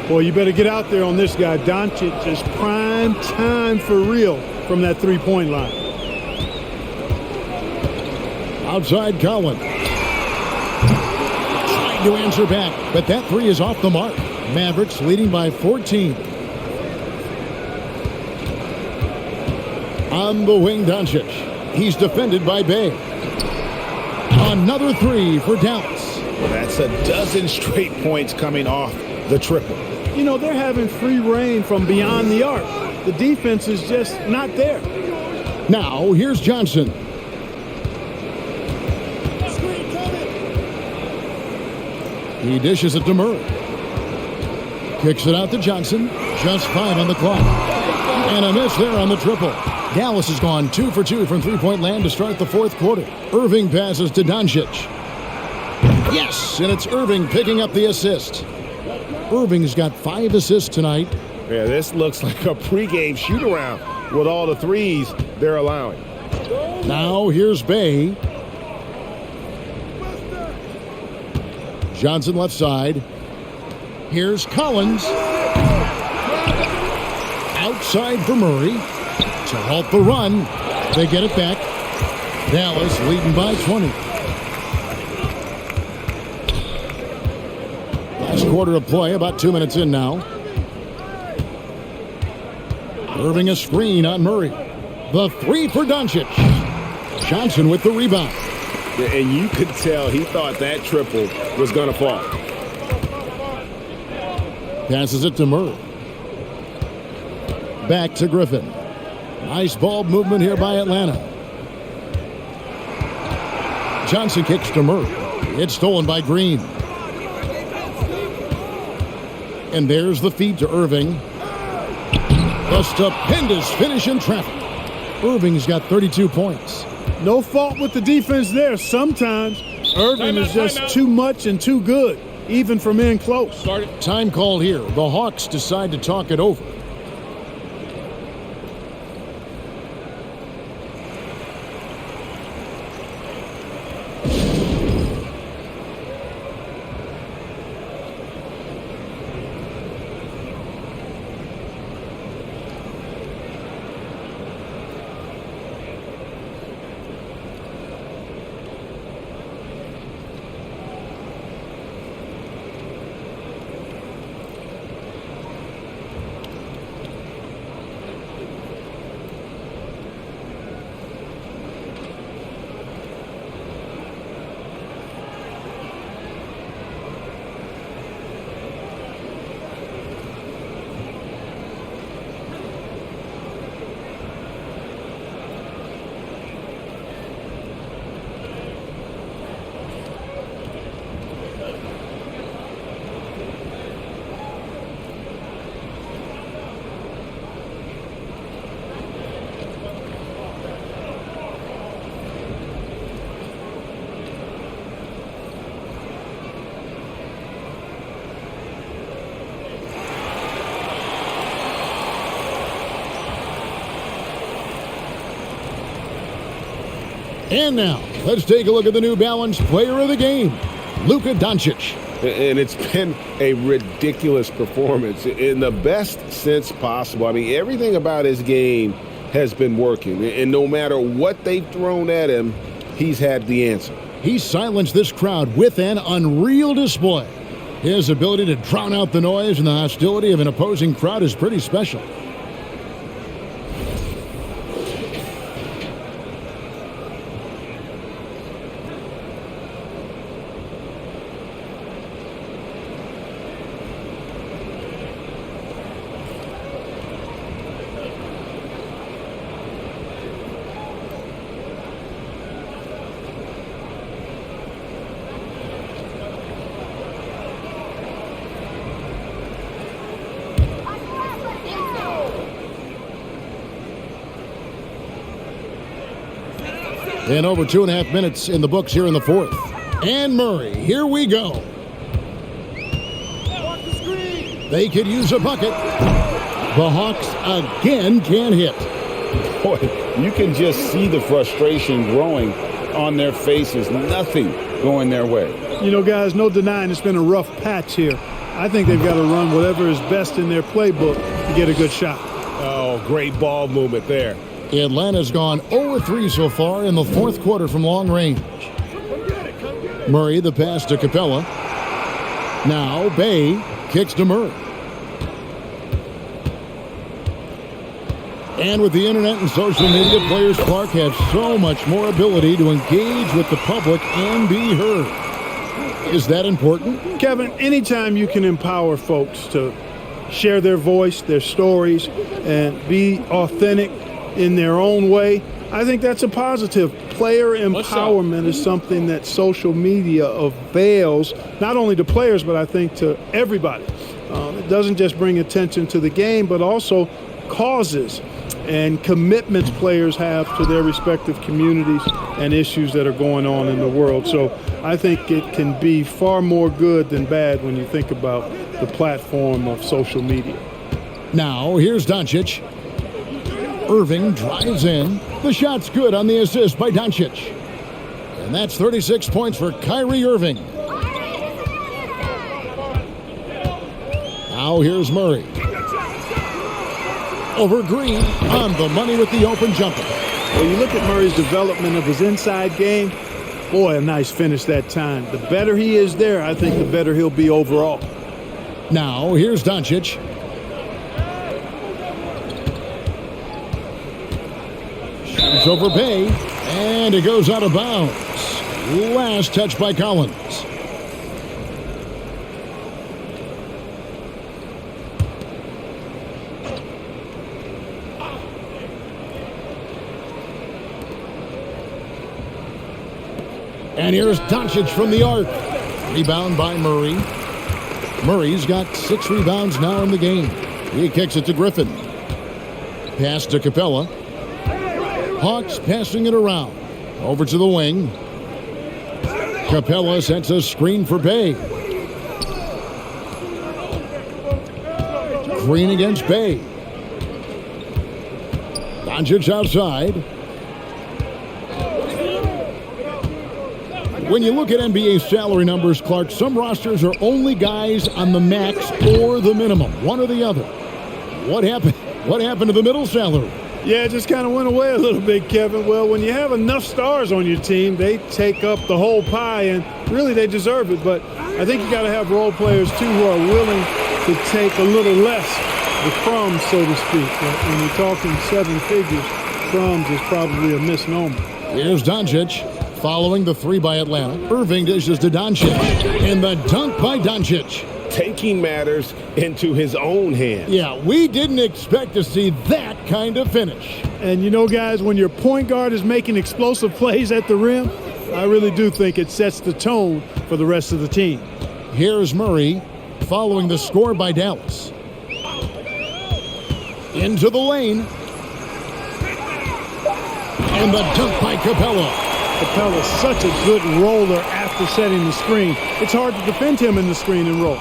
Boy, you better get out there on this guy. Doncic is prime time for real from that three-point line. Outside Collins. To answer back, but that three is off the mark. Mavericks leading by 14. On the wing, Doncic. He's defended by Bay. Another three for Dallas. Well, that's a dozen straight points coming off the triple. You know, they're having free reign from beyond the arc. The defense is just not there. Now, here's Johnson. He dishes it to Murray. Kicks it out to Johnson. Just 5 on the clock. And a miss there on the triple. Dallas has gone 2 for 2 from three-point land to start the fourth quarter. Irving passes to Doncic. Yes, and it's Irving picking up the assist. Irving's got 5 assists tonight. Yeah, this looks like a pregame shoot-around with all the threes they're allowing. Now here's Bay. Johnson left side. Here's Collins. Outside for Murray. To halt the run. They get it back. Dallas leading by 20. Last quarter of play, about 2 minutes in now. Irving a screen on Murray. The three for Doncic. Johnson with the rebound. And you could tell he thought that triple was going to fall. Passes it to Murray. Back to Griffin. Nice ball movement here by Atlanta. Johnson kicks to Murray. It's stolen by Green. And there's the feed to Irving. A stupendous finish in traffic. Irving's got 32 points. No fault with the defense there. Sometimes Irving is just too much and too good, even from in close. Time called here. The Hawks decide to talk it over. And now, let's take a look at the New Balance player of the game, Luka Doncic. And it's been a ridiculous performance in the best sense possible. I mean, everything about his game has been working. And no matter what they've thrown at him, he's had the answer. He silenced this crowd with an unreal display. His ability to drown out the noise and the hostility of an opposing crowd is pretty special. And over 2.5 minutes in the books here in the fourth. And Murray, here we go. They could use a bucket. The Hawks again can't hit. Boy, you can just see the frustration growing on their faces. Nothing going their way. You know, guys, no denying it's been a rough patch here. I think they've got to run whatever is best in their playbook to get a good shot. Oh, great ball movement there. Atlanta's gone 0-3 so far in the fourth quarter from long range. Murray, the pass to Capella. Now Bay kicks to Murray. And with the internet and social media, players, Clark, have so much more ability to engage with the public and be heard. Is that important? Kevin, anytime you can empower folks to share their voice, their stories, and be authentic in their own way, I think that's a positive. Player empowerment is something that social media avails, not only to players, but I think to everybody. It doesn't just bring attention to the game, but also causes and commitments players have to their respective communities and issues that are going on in the world. So I think it can be far more good than bad when you think about the platform of social media. Now, here's Doncic. Irving drives in. The shot's good on the assist by Doncic. And that's 36 points for Kyrie Irving. Now here's Murray. Over Green, on the money with the open jumper. When you look at Murray's development of his inside game, boy, a nice finish that time. The better he is there, I think the better he'll be overall. Now here's Doncic. Shoots over Bay, and it goes out of bounds. Last touch by Collins. And here's Doncic from the arc. Rebound by Murray. Murray's got 6 rebounds now in the game. He kicks it to Griffin. Pass to Capella. Hawks passing it around. Over to the wing. Capella sets a screen for Bay. Green against Bay. Doncic outside. When you look at NBA salary numbers, Clark, some rosters are only guys on the max or the minimum, one or the other. What happened? What happened to the middle salary? Yeah, it just kind of went away a little bit, Kevin. Well, when you have enough stars on your team, they take up the whole pie, and really they deserve it. But I think you got to have role players, too, who are willing to take a little less, the crumbs, so to speak. When you're talking 7 figures, crumbs is probably a misnomer. Here's Doncic. Following the 3 by Atlanta. Irving dishes to Doncic. And the dunk by Doncic. Taking matters into his own hands. Yeah, we didn't expect to see that kind of finish. And you know, guys, when your point guard is making explosive plays at the rim, I really do think it sets the tone for the rest of the team. Here's Murray following the score by Dallas. Into the lane. And the dunk by Capella. Capella's such a good roller after setting the screen. It's hard to defend him in the screen and roll.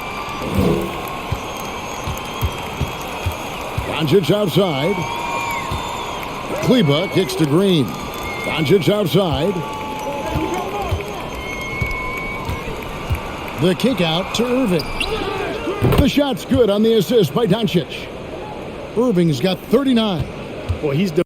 Doncic outside. Kleba kicks to Green. Doncic outside. The kick out to Irving. The shot's good on the assist by Doncic. Irving's got 39. Boy, he's done.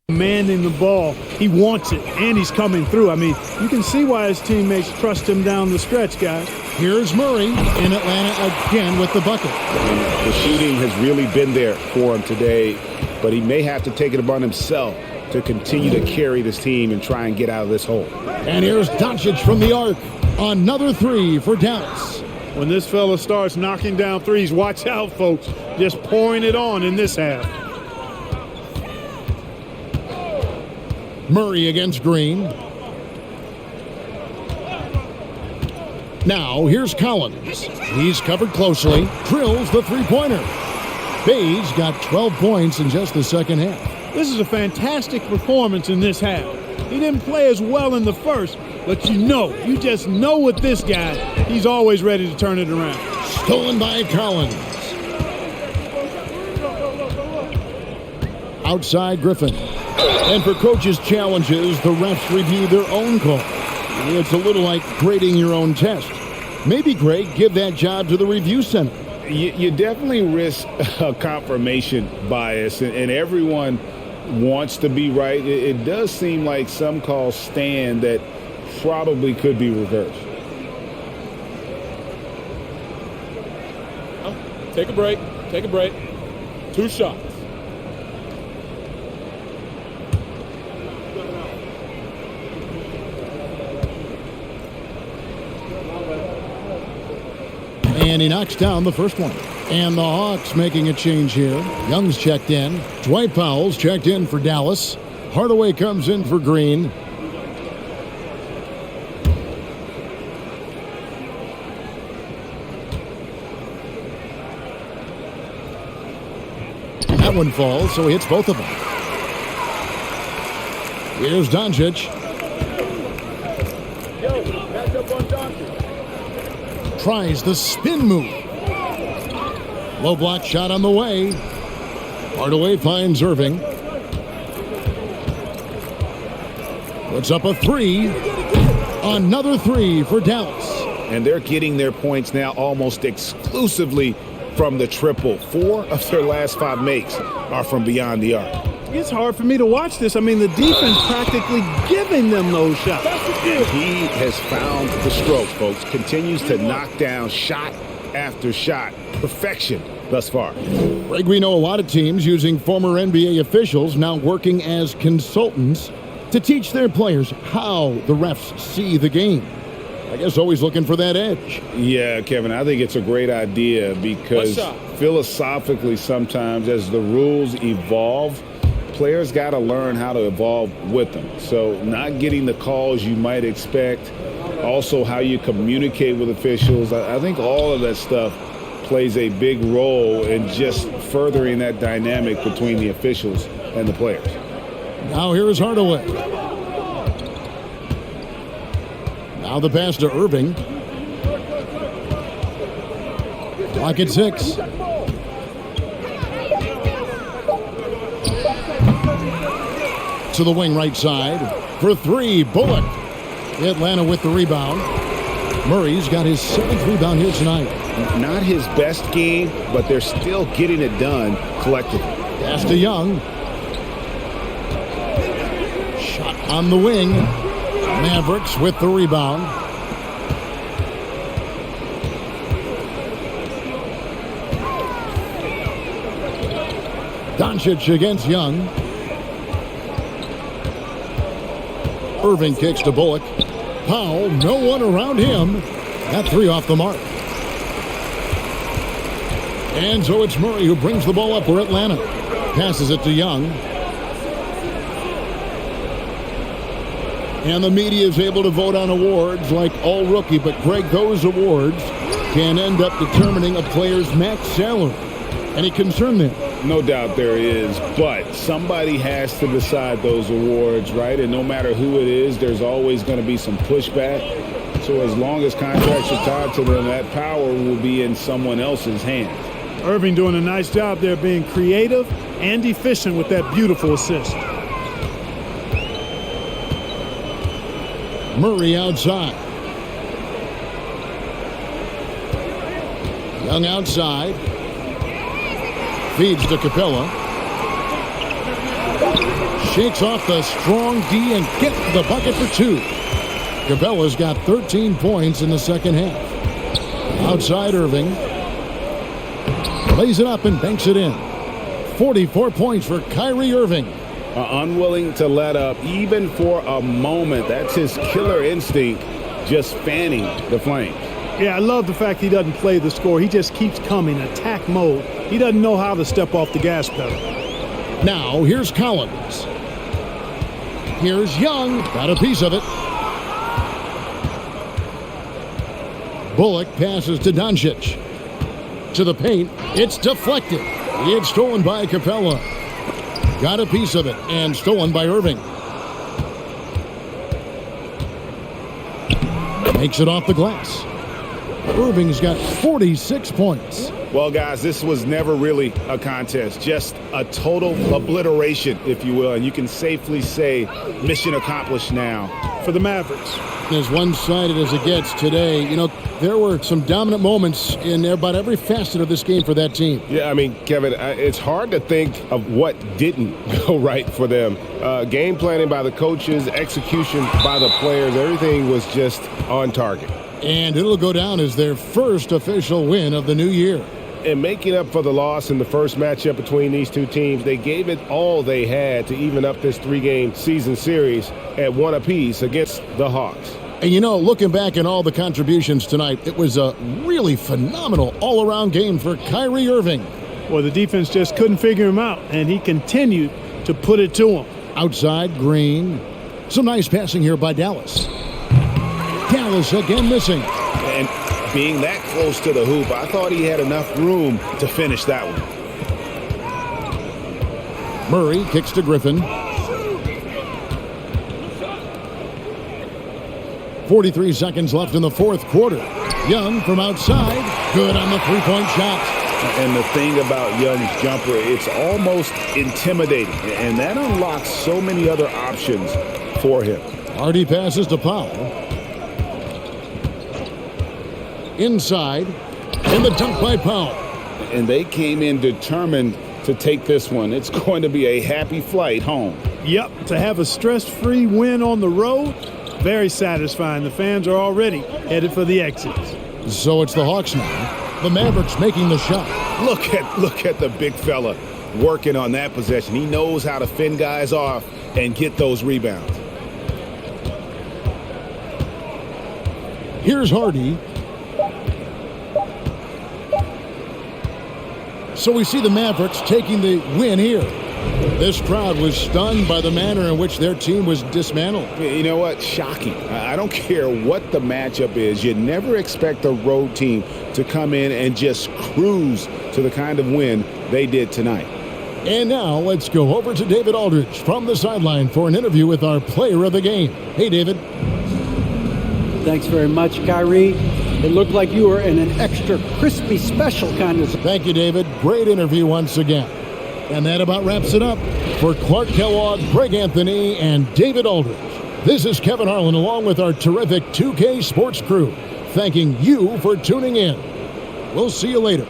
Commanding the ball. He wants it, and he's coming through. I mean, you can see why his teammates trust him down the stretch, guys. Here's Murray in Atlanta again with the bucket. The shooting has really been there for him today, but he may have to take it upon himself to continue to carry this team and try and get out of this hole. And here's Doncic from the arc. Another three for Dallas. When this fella starts knocking down threes, watch out, folks. Just pouring it on in this half. Murray against Green. Now, here's Collins. He's covered closely. Drills the three-pointer. Bay's got 12 points in just the second half. This is a fantastic performance in this half. He didn't play as well in the first, but you just know with this guy, he's always ready to turn it around. Stolen by Collins. Outside Griffin. And for coaches' challenges, the refs review their own call. It's a little like grading your own test. Maybe, Greg, give that job to the review center. You definitely risk a confirmation bias, and everyone wants to be right. It does seem like some calls stand that probably could be reversed. Take a break. Take a break. 2 shots. And he knocks down the first one. And the Hawks making a change here. Young's checked in. Dwight Powell's checked in for Dallas. Hardaway comes in for Green. That one falls, so he hits both of them. Here's Doncic. Tries the spin move. Low block shot on the way. Hardaway finds Irving. Puts up a three. Another three for Dallas. And they're getting their points now almost exclusively from the triple. 4 of their last 5 makes are from beyond the arc. It's hard for me to watch this. I mean, the defense practically giving them those shots. And he has found the stroke, folks. Continues to knock down shot after shot. Perfection thus far. Greg, we know a lot of teams using former NBA officials now working as consultants to teach their players how the refs see the game. I guess always looking for that edge. Yeah, Kevin, I think it's a great idea because philosophically sometimes as the rules evolve, players got to learn how to evolve with them. So not getting the calls you might expect, also how you communicate with officials. I think all of that stuff plays a big role in just furthering that dynamic between the officials and the players. Now here is Hardaway. Now the pass to Irving. Clock at 6. To the wing right side for 3. Bullock. Atlanta with the rebound. Murray's got his 7th rebound here tonight. Not his best game, but they're still getting it done collectively. Pass to Young. Shot on the wing. Mavericks with the rebound. Doncic against Young. Irving kicks to Bullock. Powell, no one around him. That 3 off the mark. And so it's Murray who brings the ball up for Atlanta. Passes it to Young. And the media is able to vote on awards like all rookie. But, Greg, those awards can end up determining a player's max salary. Any concern there? No doubt there is, but somebody has to decide those awards, right? And no matter who it is, there's always going to be some pushback. So as long as contracts are tied to them, that power will be in someone else's hands. Irving doing a nice job there being creative and efficient with that beautiful assist. Murray outside. Young outside. Feeds to Capella. Shakes off the strong D and gets the bucket for 2. Capella's got 13 points in the second half. Outside Irving. Lays it up and banks it in. 44 points for Kyrie Irving. Unwilling to let up even for a moment. That's his killer instinct, just fanning the flames. Yeah, I love the fact he doesn't play the score. He just keeps coming, attack mode. He doesn't know how to step off the gas pedal. Now, here's Collins. Here's Young. Got a piece of it. Bullock passes to Doncic. To the paint. It's deflected. It's stolen by Capella. Got a piece of it and stolen by Irving. Makes it off the glass. Irving's got 46 points. Well, guys, this was never really a contest, just a total obliteration, if you will. And you can safely say mission accomplished now for the Mavericks. As one-sided as it gets today, you know, there were some dominant moments in about every facet of this game for that team. Yeah, I mean, Kevin, it's hard to think of what didn't go right for them. Game planning by the coaches, execution by the players, everything was just on target. And it'll go down as their first official win of the new year. And making up for the loss in the first matchup between these two teams, they gave it all they had to even up this 3-game season series at 1 apiece against the Hawks. And, you know, looking back at all the contributions tonight, it was a really phenomenal all-around game for Kyrie Irving. Well, the defense just couldn't figure him out, and he continued to put it to him. Outside, Green. Some nice passing here by Dallas. Dallas again missing. And being that close to the hoop, I thought he had enough room to finish that one. Murray kicks to Griffin. 43 seconds left in the fourth quarter. Young from outside. Good on the three-point shot. And the thing about Young's jumper, it's almost intimidating. And that unlocks so many other options for him. Hardy passes to Powell. Inside. And the dunk by Powell. And they came in determined to take this one. It's going to be a happy flight home. Yep, to have a stress-free win on the road, very satisfying. The fans are already headed for the exits. So it's the Hawks now. The Mavericks making the shot. Look at the big fella working on that possession. He knows how to fend guys off and get those rebounds. Here's Hardy. So we see the Mavericks taking the win here. This crowd was stunned by the manner in which their team was dismantled. You know what? Shocking. I don't care what the matchup is. You never expect a road team to come in and just cruise to the kind of win they did tonight. And now let's go over to David Aldridge from the sideline for an interview with our player of the game. Hey, David. Thanks very much, Kyrie. It looked like you were in an extra crispy special kind of... Thank you, David. Great interview once again. And that about wraps it up. For Clark Kellogg, Greg Anthony, and David Aldridge, this is Kevin Harlan along with our terrific 2K Sports crew, thanking you for tuning in. We'll see you later.